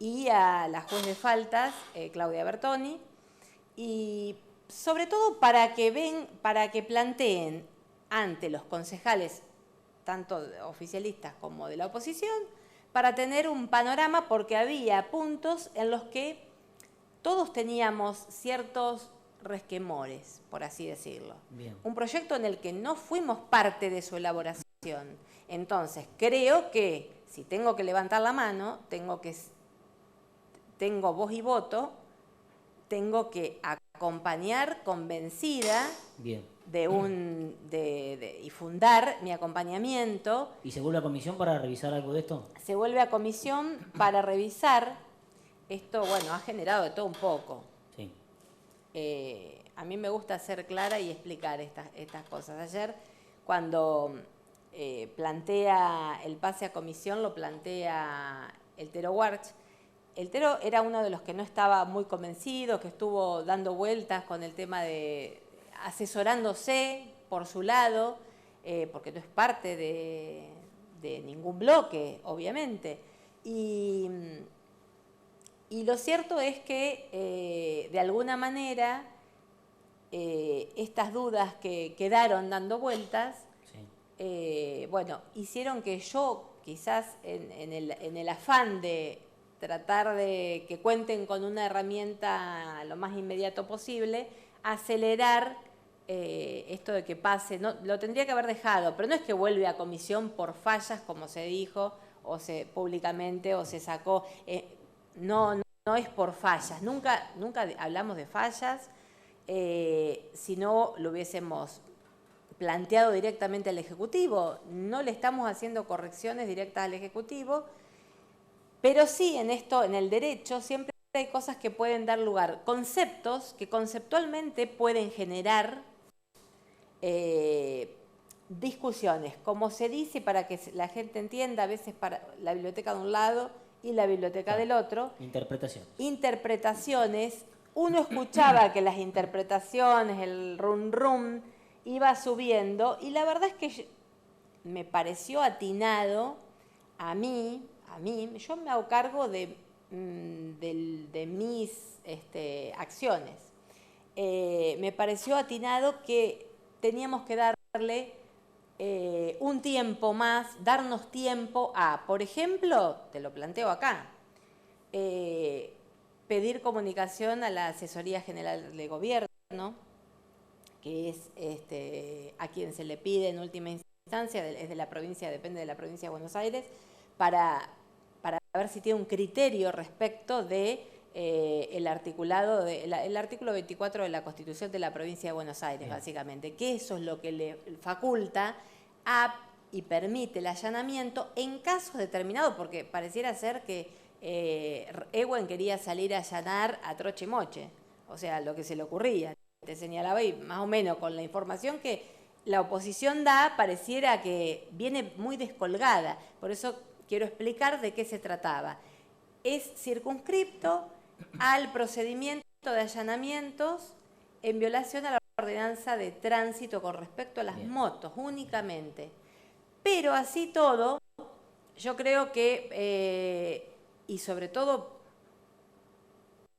y a la juez de faltas, Claudia Bertoni, y sobre todo para que planteen ante los concejales, tanto oficialistas como de la oposición, para tener un panorama, porque había puntos en los que todos teníamos ciertos resquemores, por así decirlo. Bien. Un proyecto en el que no fuimos parte de su elaboración. Entonces, creo que si tengo que levantar la mano, tengo voz y voto, tengo que acompañar convencida Bien. y fundar mi acompañamiento. ¿Y se vuelve a comisión para revisar algo de esto? Se vuelve a comisión para revisar. Esto, bueno, ha generado de todo un poco. Sí. A mí me gusta ser clara y explicar estas cosas. Ayer, cuando plantea el pase a comisión, lo plantea el Tero Warch. El Tero era uno de los que no estaba muy convencido, que estuvo dando vueltas con el tema de asesorándose por su lado, porque no es parte de ningún bloque, obviamente. Y lo cierto es que, de alguna manera, estas dudas que quedaron dando vueltas, Sí. bueno, hicieron que yo, quizás en el afán de tratar de que cuenten con una herramienta lo más inmediato posible, acelerar esto de que pase. No, lo tendría que haber dejado, pero no es que vuelve a comisión por fallas, como se dijo públicamente, o se sacó. No es por fallas, nunca hablamos de fallas, si no lo hubiésemos planteado directamente al Ejecutivo. No le estamos haciendo correcciones directas al Ejecutivo, pero sí en el derecho, siempre hay cosas que pueden dar lugar, conceptos que conceptualmente pueden generar discusiones, como se dice, para que la gente entienda, a veces para la biblioteca de un lado y la biblioteca del otro. Interpretaciones. Uno escuchaba que las interpretaciones, el rum rum, iba subiendo, y la verdad es que me pareció atinado a mí, yo me hago cargo de mis acciones. Me pareció atinado que teníamos que darle un tiempo más, darnos tiempo a, por ejemplo, te lo planteo acá, pedir comunicación a la Asesoría General de Gobierno, que es a quien se le pide en última instancia, es de la provincia, depende de la provincia de Buenos Aires, para ver si tiene un criterio respecto de el artículo 24 de la Constitución de la provincia de Buenos Aires, básicamente, que eso es lo que le faculta y permite el allanamiento en casos determinados, porque pareciera ser que Ewen quería salir a allanar a troche y moche, o sea, lo que se le ocurría. Te señalaba, y más o menos con la información que la oposición da, pareciera que viene muy descolgada. Por eso quiero explicar de qué se trataba. Es circunscripto al procedimiento de allanamientos en violación a la ordenanza de tránsito con respecto a las motos únicamente. Pero así todo, yo creo que, y sobre todo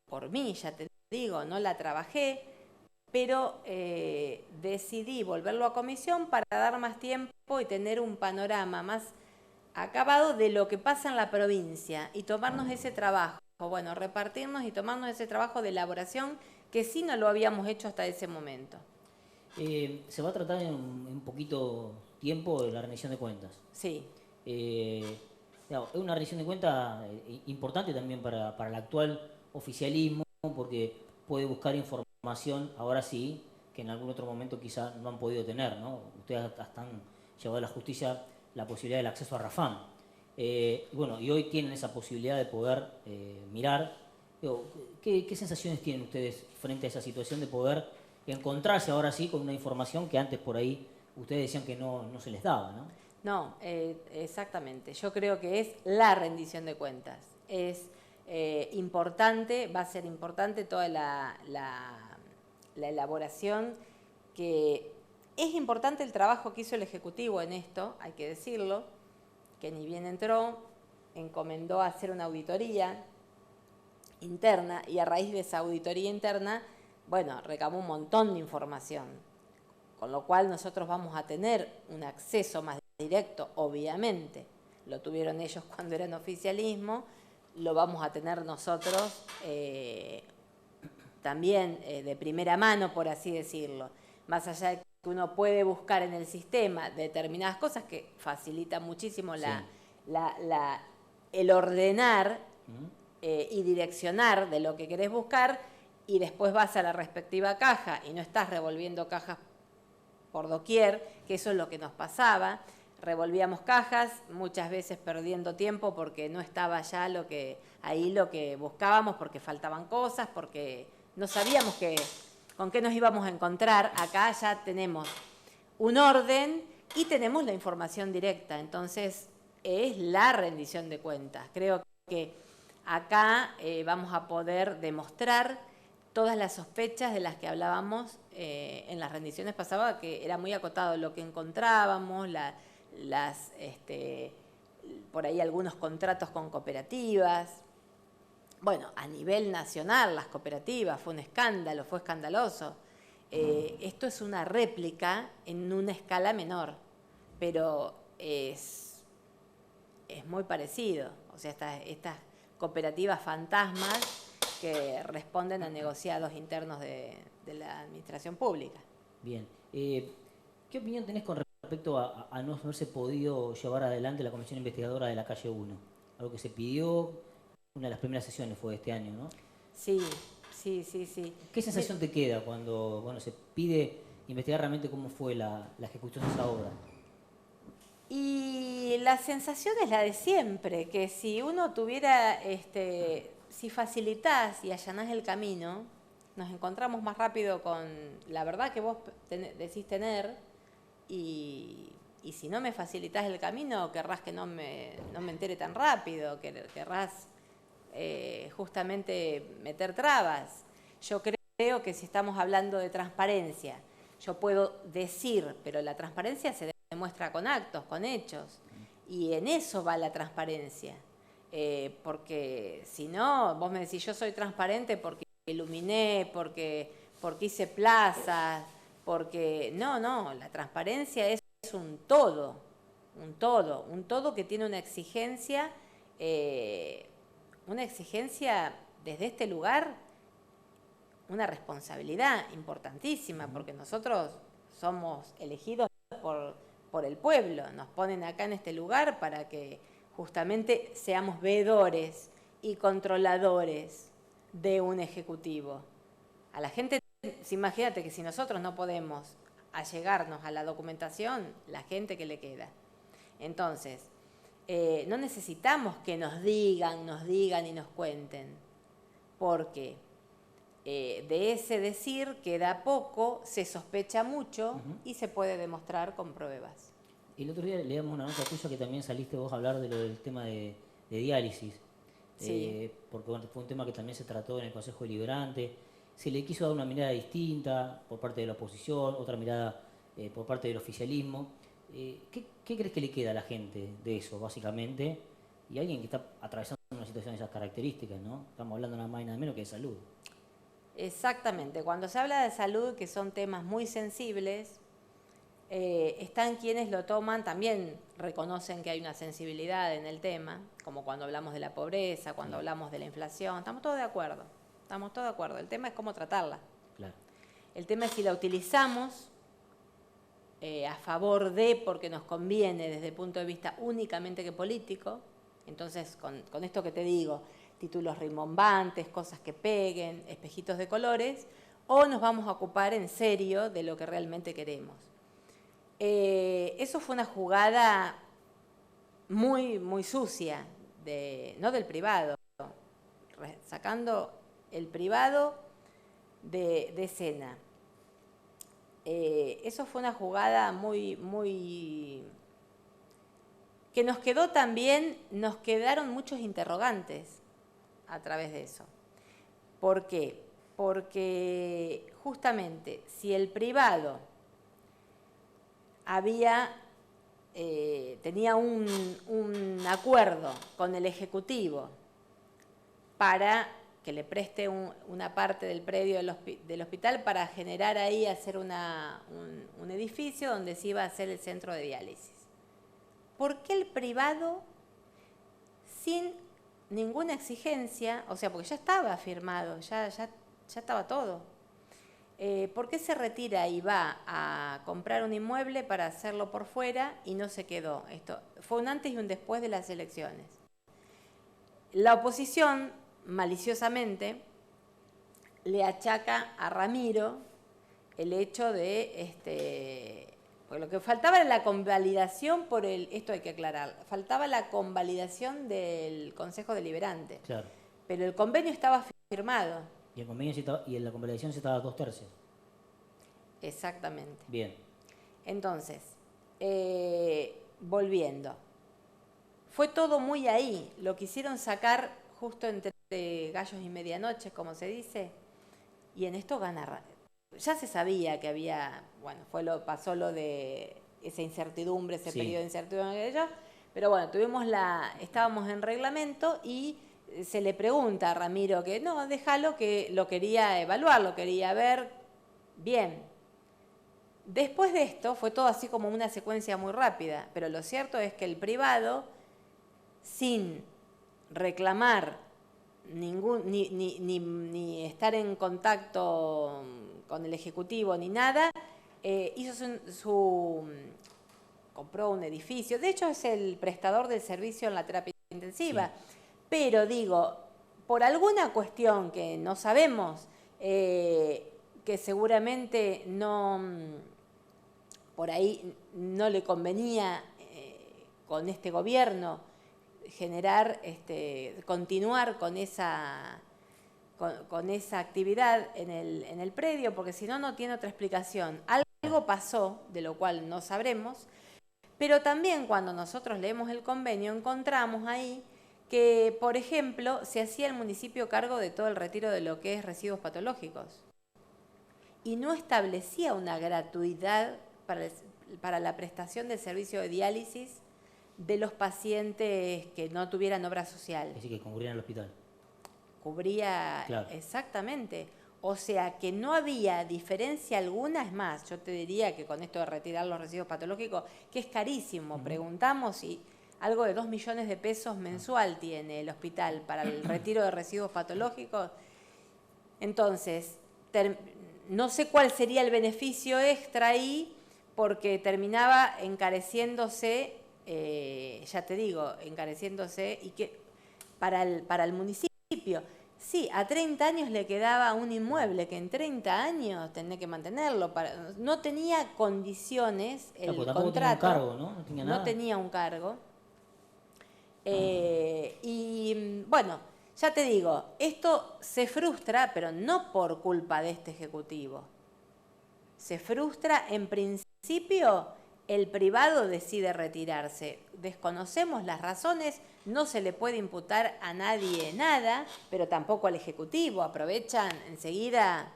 por mí, ya te digo, no la trabajé, pero decidí volverlo a comisión para dar más tiempo y tener un panorama más acabado de lo que pasa en la provincia y tomarnos ese trabajo, bueno, repartirnos y tomarnos ese trabajo de elaboración que sí no lo habíamos hecho hasta ese momento. Se va a tratar en un poquito tiempo de la rendición de cuentas. Sí. Es una rendición de cuentas importante también para el actual oficialismo, porque puede buscar información, ahora sí, que en algún otro momento quizá no han podido tener, ¿no? Ustedes hasta han llevado a la justicia la posibilidad del acceso a Rafam. Bueno, y hoy tienen esa posibilidad de poder mirar. ¿Qué sensaciones tienen ustedes frente a esa situación de poder encontrarse ahora sí con una información que antes por ahí ustedes decían que no se les daba, ¿no? No, exactamente. Yo creo que es la rendición de cuentas. Es importante, va a ser importante toda la elaboración, que es importante el trabajo que hizo el Ejecutivo en esto, hay que decirlo, que ni bien entró, encomendó hacer una auditoría interna y a raíz de esa auditoría interna, bueno, recabó un montón de información, con lo cual nosotros vamos a tener un acceso más directo, obviamente. Lo tuvieron ellos cuando eran oficialismo, lo vamos a tener nosotros también de primera mano, por así decirlo. Más allá de que uno puede buscar en el sistema determinadas cosas que facilitan muchísimo el ordenar y direccionar de lo que querés buscar, y después vas a la respectiva caja y no estás revolviendo cajas por doquier, que eso es lo que nos pasaba. Revolvíamos cajas, muchas veces perdiendo tiempo porque no estaba ya lo que buscábamos, porque faltaban cosas, porque no sabíamos con qué nos íbamos a encontrar. Acá ya tenemos un orden y tenemos la información directa, entonces es la rendición de cuentas. Creo que acá vamos a poder demostrar todas las sospechas de las que hablábamos en las rendiciones pasadas, que era muy acotado lo que encontrábamos, por ahí algunos contratos con cooperativas. Bueno, a nivel nacional las cooperativas, fue un escándalo, fue escandaloso. Esto es una réplica en una escala menor, pero es muy parecido. O sea, estas cooperativas fantasmas que responden a negociados internos de la administración pública. Bien. ¿Qué opinión tenés con respecto a no haberse podido llevar adelante la comisión investigadora de la calle 1? Algo que se pidió, una de las primeras sesiones fue este año, ¿no? Sí. ¿Qué sensación te queda cuando se pide investigar realmente cómo fue la ejecución de esa obra? Y la sensación es la de siempre, que si uno tuviera, si facilitás y allanás el camino, nos encontramos más rápido con la verdad que vos decís tener, y si no me facilitás el camino, querrás que no me entere tan rápido, querrás justamente meter trabas. Yo creo que si estamos hablando de transparencia, yo puedo decir, pero la transparencia se demuestra con actos, con hechos, y en eso va la transparencia. Porque si no, vos me decís, yo soy transparente porque iluminé, porque hice plazas, porque... No, la transparencia es un todo que tiene una exigencia desde este lugar, una responsabilidad importantísima, porque nosotros somos elegidos por el pueblo, nos ponen acá en este lugar para que justamente seamos veedores y controladores de un ejecutivo. A la gente, imagínate que si nosotros no podemos allegarnos a la documentación, la gente que le queda. Entonces, no necesitamos que nos digan y nos cuenten, porque de ese decir queda poco, se sospecha mucho y se puede demostrar con pruebas. El otro día leíamos una nota tuya que también saliste vos a hablar de lo del tema de diálisis. Sí. Porque bueno, fue un tema que también se trató en el Consejo Deliberante. Se le quiso dar una mirada distinta por parte de la oposición, otra mirada por parte del oficialismo. ¿Qué crees que le queda a la gente de eso, básicamente? Y alguien que está atravesando una situación de esas características, ¿no? Estamos hablando nada más y nada menos que de salud. Exactamente. Cuando se habla de salud, que son temas muy sensibles, están quienes lo toman, también reconocen que hay una sensibilidad en el tema, como cuando hablamos de la pobreza, cuando hablamos de la inflación, estamos todos de acuerdo. El tema es cómo tratarla. Claro. El tema es si la utilizamos a favor de, porque nos conviene desde el punto de vista únicamente que político. Entonces, con esto que te digo, títulos rimbombantes, cosas que peguen, espejitos de colores, o nos vamos a ocupar en serio de lo que realmente queremos. Eso fue una jugada muy, muy sucia, no del privado, sacando el privado de escena. Eso fue una jugada muy, muy que nos quedó también, nos quedaron muchos interrogantes a través de eso. ¿Por qué? Porque justamente si el privado tenía un acuerdo con el Ejecutivo para que le preste una parte del predio del hospital para generar ahí, hacer un edificio donde se iba a hacer el centro de diálisis. ¿Por qué el privado, sin ninguna exigencia, o sea, porque ya estaba firmado, ya estaba todo, ¿por qué se retira y va a comprar un inmueble para hacerlo por fuera y no se quedó? Esto fue un antes y un después de las elecciones. La oposición, maliciosamente, le achaca a Ramiro el hecho de, porque lo que faltaba era la convalidación esto hay que aclarar, faltaba la convalidación del Consejo Deliberante. Claro. Pero el convenio estaba firmado. Y el convenio y en la convalidación se estaba a 2/3. Exactamente. Bien. Entonces, volviendo. Fue todo muy ahí. Lo quisieron sacar justo entre gallos y medianoche, como se dice. Y en esto gana. Ya se sabía que había, bueno, pasó lo de esa incertidumbre, ese Sí. periodo de incertidumbre de ellos. Pero bueno, estábamos en reglamento y se le pregunta a Ramiro que no, déjalo, que lo quería evaluar, lo quería ver bien. Después de esto fue todo así como una secuencia muy rápida, pero lo cierto es que el privado, sin reclamar ni estar en contacto con el Ejecutivo ni nada, compró un edificio. De hecho, es el prestador del servicio en la terapia intensiva. Sí. Pero digo, por alguna cuestión que no sabemos, que seguramente por ahí no le convenía con este gobierno continuar con esa actividad en el predio, porque si no, no tiene otra explicación. Algo pasó, de lo cual no sabremos, pero también cuando nosotros leemos el convenio encontramos ahí que, por ejemplo, se hacía el municipio cargo de todo el retiro de lo que es residuos patológicos y no establecía una gratuidad para la prestación del servicio de diálisis de los pacientes que no tuvieran obra social. Es decir, que concurrían al hospital. Cubría, claro. Exactamente. O sea, que no había diferencia alguna. Es más, yo te diría que con esto de retirar los residuos patológicos, que es carísimo, preguntamos y algo de 2 millones de pesos mensual tiene el hospital para el retiro de residuos patológicos. Entonces, no sé cuál sería el beneficio extra ahí, porque terminaba encareciéndose, ya te digo, encareciéndose, y que para el municipio, sí, a 30 años le quedaba un inmueble que en 30 años tenía que mantenerlo. No tenía condiciones, el contrato. Tenía un cargo, ¿no? No tenía nada. No tenía un cargo. Y bueno, ya te digo, esto se frustra, pero no por culpa de este Ejecutivo. Se frustra, en principio, el privado decide retirarse. Desconocemos las razones, no se le puede imputar a nadie nada, pero tampoco al Ejecutivo. Aprovechan enseguida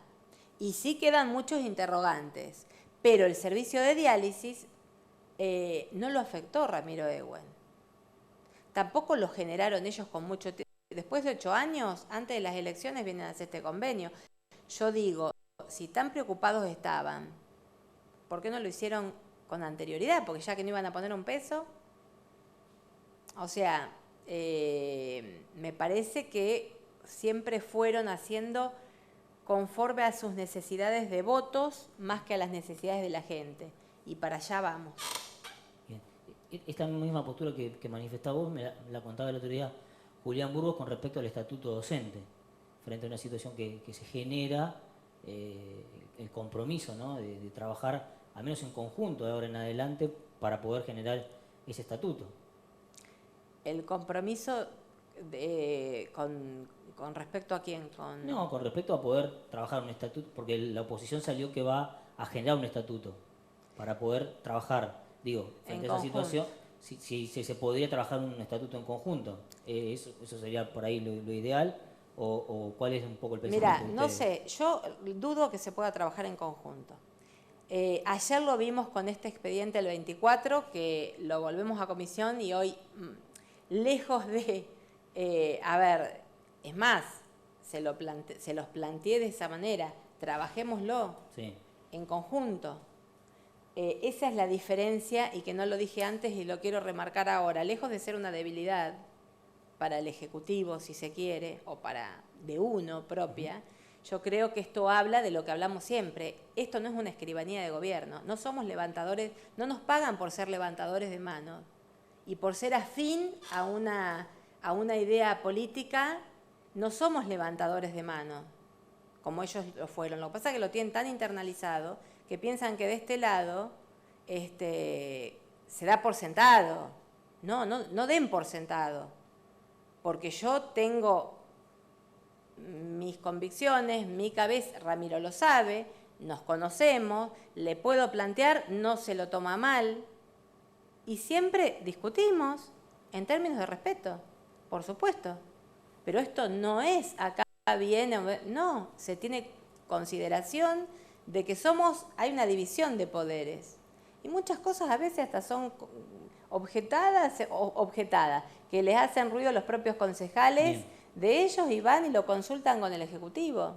y sí quedan muchos interrogantes. Pero el servicio de diálisis no lo afectó Ramiro Ehuen. Tampoco lo generaron ellos con mucho tiempo. Después de 8 años, antes de las elecciones, vienen a hacer este convenio. Yo digo, si tan preocupados estaban, ¿por qué no lo hicieron con anterioridad? Porque ya que no iban a poner un peso. O sea, me parece que siempre fueron haciendo conforme a sus necesidades de votos más que a las necesidades de la gente. Y para allá vamos. Bien. Esta misma postura que manifestaba vos me la contaba el otro día Julián Burgos con respecto al estatuto docente, frente a una situación que se genera, el compromiso, ¿no? de trabajar, al menos en conjunto de ahora en adelante, para poder generar ese estatuto. ¿El compromiso con respecto a quién? No, con respecto a poder trabajar un estatuto, porque la oposición salió que va a generar un estatuto para poder trabajar, digo, frente a esa situación. si se podría trabajar un estatuto en conjunto. Eso sería por ahí lo ideal, o cuál es un poco el pensamiento. Mira, no sé, yo dudo que se pueda trabajar en conjunto. Ayer lo vimos con este expediente el 24, que lo volvemos a comisión y hoy, lejos de, es más, se los planteé de esa manera, trabajémoslo en conjunto. Esa es la diferencia, y que no lo dije antes y lo quiero remarcar ahora. Lejos de ser una debilidad para el Ejecutivo, si se quiere, o para de uno propia, yo creo que esto habla de lo que hablamos siempre. Esto no es una escribanía de gobierno, no somos levantadores, no nos pagan por ser levantadores de manos y por ser afín a una idea política. No somos levantadores de manos, como ellos lo fueron. Lo que pasa es que lo tienen tan internalizado que piensan que de este lado se da por sentado. No den por sentado, porque yo tengo mis convicciones, mi cabeza, Ramiro lo sabe, nos conocemos, le puedo plantear, no se lo toma mal, y siempre discutimos en términos de respeto, por supuesto. Pero esto no es acá viene, no, se tiene consideración de que hay una división de poderes. Y muchas cosas a veces hasta son objetadas, que les hacen ruido a los propios concejales de ellos y van y lo consultan con el Ejecutivo.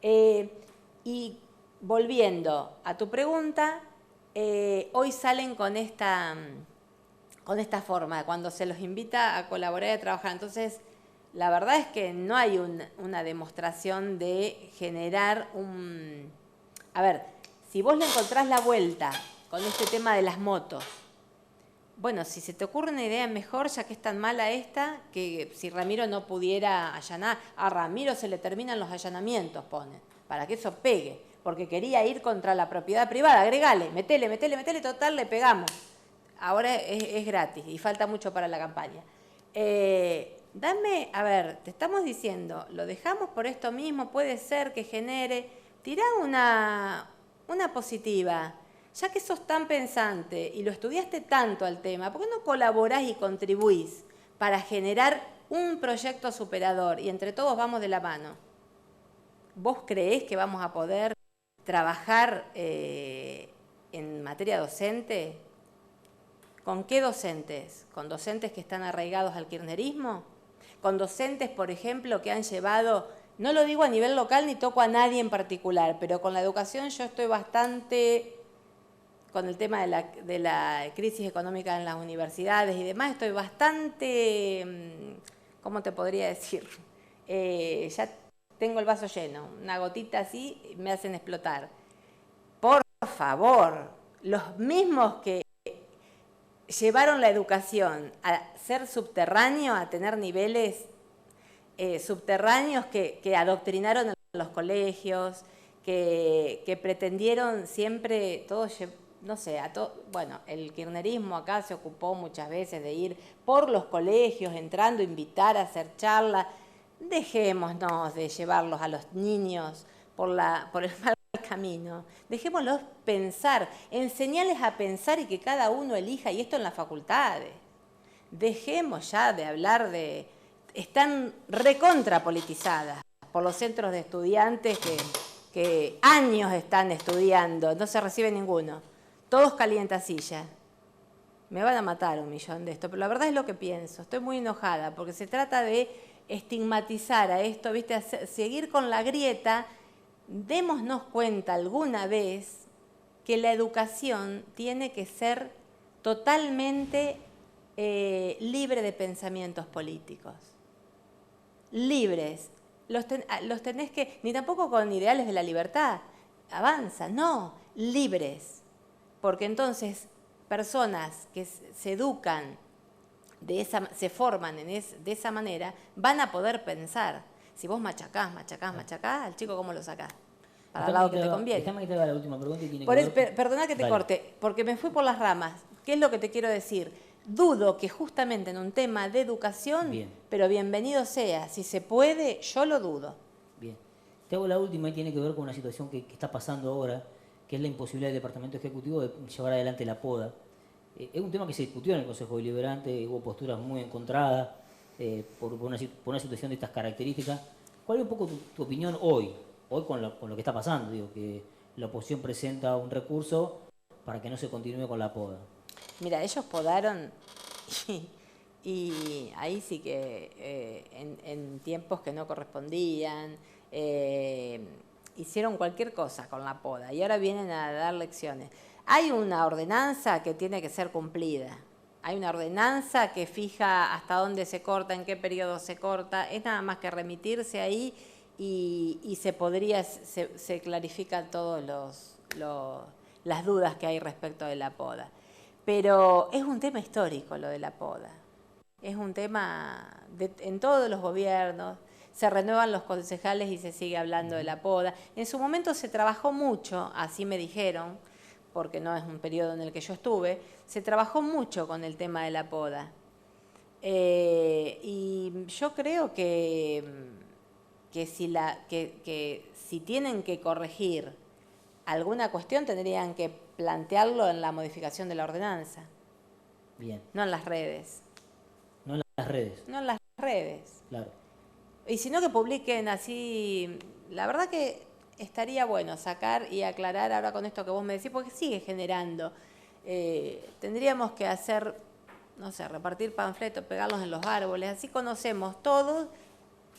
Y volviendo a tu pregunta, hoy salen con esta forma, cuando se los invita a colaborar y a trabajar. Entonces, la verdad es que no hay una demostración de generar un... A ver, si vos le encontrás la vuelta con este tema de las motos, bueno, si se te ocurre una idea mejor, ya que es tan mala esta, que si Ramiro no pudiera allanar, a Ramiro se le terminan los allanamientos, pone, para que eso pegue, porque quería ir contra la propiedad privada, agregale, metele, total, le pegamos. Ahora es gratis y falta mucho para la campaña. A ver, te estamos diciendo, lo dejamos por esto mismo, puede ser que genere, tirá una positiva. Ya que sos tan pensante y lo estudiaste tanto al tema, ¿por qué no colaborás y contribuís para generar un proyecto superador y entre todos vamos de la mano? ¿Vos creés que vamos a poder trabajar en materia docente? ¿Con qué docentes? ¿Con docentes que están arraigados al kirchnerismo? ¿Con docentes, por ejemplo, que han llevado, no lo digo a nivel local ni toco a nadie en particular, pero con la educación yo estoy bastante... Con el tema de la crisis económica en las universidades y demás, estoy bastante, ¿cómo te podría decir? Ya tengo el vaso lleno, una gotita así me hacen explotar. Por favor, los mismos que llevaron la educación a ser subterráneo, a tener niveles subterráneos que adoctrinaron en los colegios, que pretendieron siempre todos... No sé, bueno, el kirchnerismo acá se ocupó muchas veces de ir por los colegios, entrando, invitar a hacer charlas. Dejémonos de llevarlos a los niños por el mal camino. Dejémoslos pensar, enseñarles a pensar y que cada uno elija, y esto en las facultades. Dejemos ya de hablar de... Están recontrapolitizadas por los centros de estudiantes que años están estudiando, no se recibe ninguno. Todos calientasilla. Me van a matar 1 millón de esto, pero la verdad es lo que pienso. Estoy muy enojada porque se trata de estigmatizar a esto, ¿viste? Seguir con la grieta. Démonos cuenta alguna vez que la educación tiene que ser totalmente libre de pensamientos políticos. Libres. Los tenés que, ni tampoco con ideales de la libertad. Avanza, no, libres. Porque entonces personas que se educan, se forman de esa manera, van a poder pensar. Si vos machacás, al chico ¿cómo lo sacás? Para el lado que te conviene. Déjame que te haga la última pregunta. Y tiene que ver... Perdona que te corte, porque me fui por las ramas. ¿Qué es lo que te quiero decir? Dudo que justamente en un tema de educación, pero bienvenido sea. Si se puede, yo lo dudo. Bien. Te hago la última y tiene que ver con una situación que está pasando ahora, que es la imposibilidad del Departamento Ejecutivo de llevar adelante la poda. Es un tema que se discutió en el Consejo Deliberante, hubo posturas muy encontradas por una situación de estas características. ¿Cuál es un poco tu opinión hoy con lo que está pasando? Digo, que la oposición presenta un recurso para que no se continúe con la poda. Mira, ellos podaron y ahí sí que en tiempos que no correspondían, hicieron cualquier cosa con la poda y ahora vienen a dar lecciones. Hay una ordenanza que tiene que ser cumplida. Hay una ordenanza que fija hasta dónde se corta, en qué periodo se corta. Es nada más que remitirse ahí y se clarifican todas las dudas que hay respecto de la poda. Pero es un tema histórico lo de la poda. Es un tema en todos los gobiernos. Se renuevan los concejales y se sigue hablando de la poda. En su momento se trabajó mucho, así me dijeron, porque no es un periodo en el que yo estuve, se trabajó mucho con el tema de la poda. Y yo creo que si tienen que corregir alguna cuestión, tendrían que plantearlo en la modificación de la ordenanza. Bien. No en las redes. No en las redes. No en las redes. Claro. Y si no, que publiquen así. La verdad que estaría bueno sacar y aclarar ahora con esto que vos me decís, porque sigue generando. Tendríamos que hacer, no sé, repartir panfletos, pegarlos en los árboles, así conocemos todos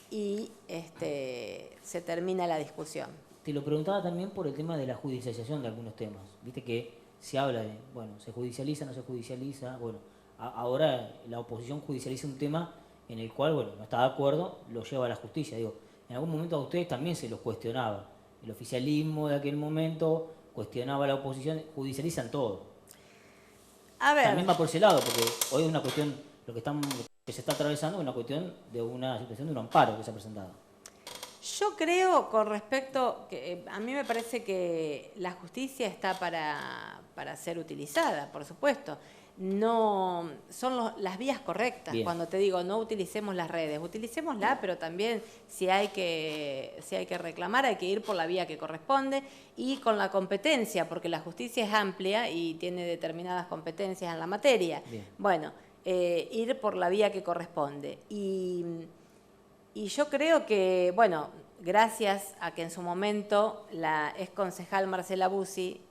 y se termina la discusión. Te lo preguntaba también por el tema de la judicialización de algunos temas. Viste que se habla de, bueno, se judicializa, no se judicializa. Bueno, ahora la oposición judicializa un tema en el cual, bueno, no está de acuerdo, lo lleva a la justicia. Digo, en algún momento a ustedes también se los cuestionaba. El oficialismo de aquel momento cuestionaba a la oposición, judicializan todo. A ver. También va por ese lado, porque hoy es una cuestión, lo que se está atravesando es una cuestión de una situación de un amparo que se ha presentado. Yo creo, con respecto, que a mí me parece que la justicia está para ser utilizada, por supuesto. No son las vías correctas. Bien. Cuando te digo no utilicemos las redes, utilicémosla, pero también si hay que reclamar, hay que ir por la vía que corresponde y con la competencia, porque la justicia es amplia y tiene determinadas competencias en la materia. Bien. Bueno, ir por la vía que corresponde. Y yo creo que, bueno, gracias a que en su momento la ex concejal Marcela Bussi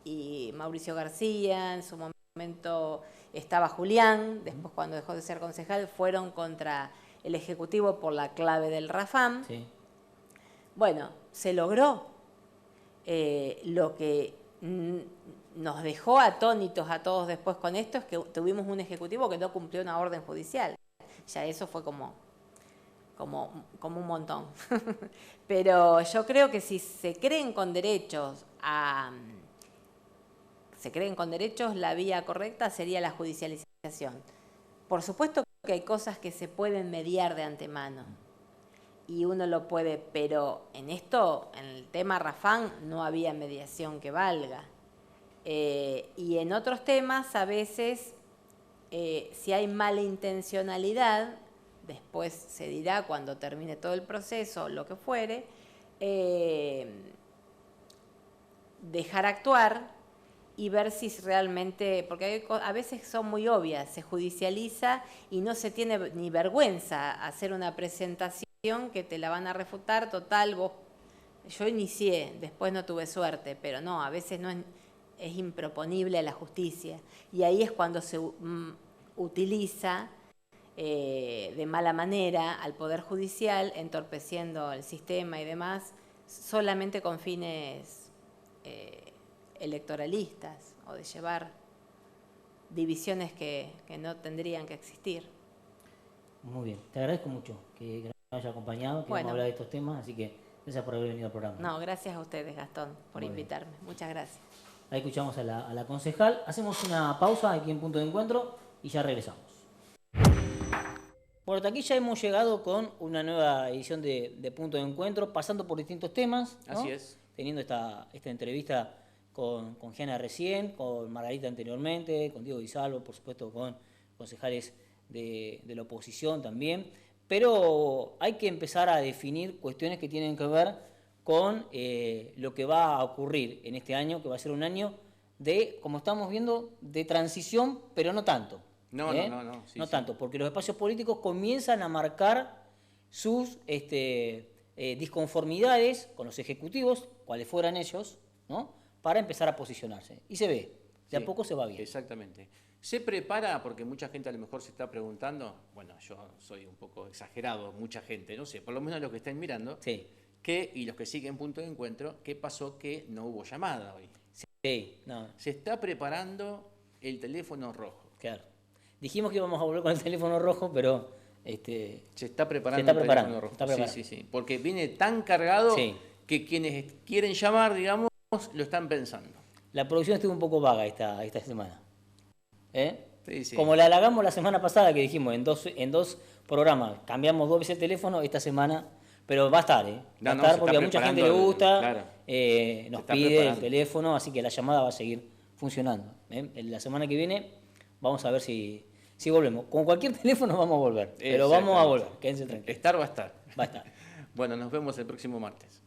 y Mauricio García, en su momento estaba Julián, después cuando dejó de ser concejal, fueron contra el Ejecutivo por la clave del Rafam. Sí. Bueno, se logró. Lo que nos dejó atónitos a todos después con esto es que tuvimos un Ejecutivo que no cumplió una orden judicial. Ya eso fue como un montón. Pero yo creo que si se creen con derechos, la vía correcta sería la judicialización. Por supuesto que hay cosas que se pueden mediar de antemano y uno lo puede, pero en el tema Rafam no había mediación que valga. Y en otros temas a veces, si hay malintencionalidad, después se dirá cuando termine todo el proceso, lo que fuere, dejar actuar y ver si realmente, porque a veces son muy obvias, se judicializa y no se tiene ni vergüenza hacer una presentación que te la van a refutar, total, yo inicié, después no tuve suerte, pero no, a veces no es improponible a la justicia y ahí es cuando se utiliza de mala manera al Poder Judicial, entorpeciendo el sistema y demás, solamente con fines electoralistas o de llevar divisiones que no tendrían que existir. Muy bien, te agradezco mucho que nos haya acompañado, que vamos a hablar de estos temas, así que gracias por haber venido al programa. No, gracias a ustedes, Gastón, por invitarme. Muchas gracias. Ahí escuchamos a la concejal. Hacemos una pausa aquí en Punto de Encuentro y ya regresamos. Bueno, hasta aquí ya hemos llegado con una nueva edición de Punto de Encuentro, pasando por distintos temas, ¿no? Así es. Teniendo esta entrevista con Gianna recién, con Margarita anteriormente, con Diego Di Salvo, por supuesto, con concejales de la oposición también. Pero hay que empezar a definir cuestiones que tienen que ver con lo que va a ocurrir en este año, que va a ser un año de, como estamos viendo, de transición, pero no tanto. No. Sí, no sí. tanto, porque los espacios políticos comienzan a marcar sus disconformidades con los ejecutivos, cuales fueran ellos, ¿no? Para empezar a posicionarse. Y se ve, de a Sí, poco se va bien. Exactamente. Se prepara, porque mucha gente a lo mejor se está preguntando, bueno, yo soy un poco exagerado, mucha gente, no sé, por lo menos los que estén mirando, Sí, y los que siguen Punto de Encuentro, ¿qué pasó que no hubo llamada hoy? sí, no, Se está preparando el teléfono rojo. claro. Dijimos que íbamos a volver con el teléfono rojo, pero Se está preparando Se está el preparando, teléfono rojo. está preparando. Sí. Porque viene tan cargado Sí. que quienes quieren llamar, digamos, lo están pensando. la producción estuvo un poco vaga esta semana. Sí. Como la halagamos la semana pasada, que dijimos en dos programas, cambiamos 2 veces el teléfono, esta semana, pero va a estar, Va No, a no, estar se porque a está mucha gente le preparando gusta, claro. nos está pide el preparando. teléfono, así que la llamada va a seguir funcionando. En la semana que viene vamos a ver si volvemos. Con cualquier teléfono vamos a volver, pero vamos a volver, quédense tranquilos. Estar va a estar. Va a estar. Bueno, nos vemos el próximo martes.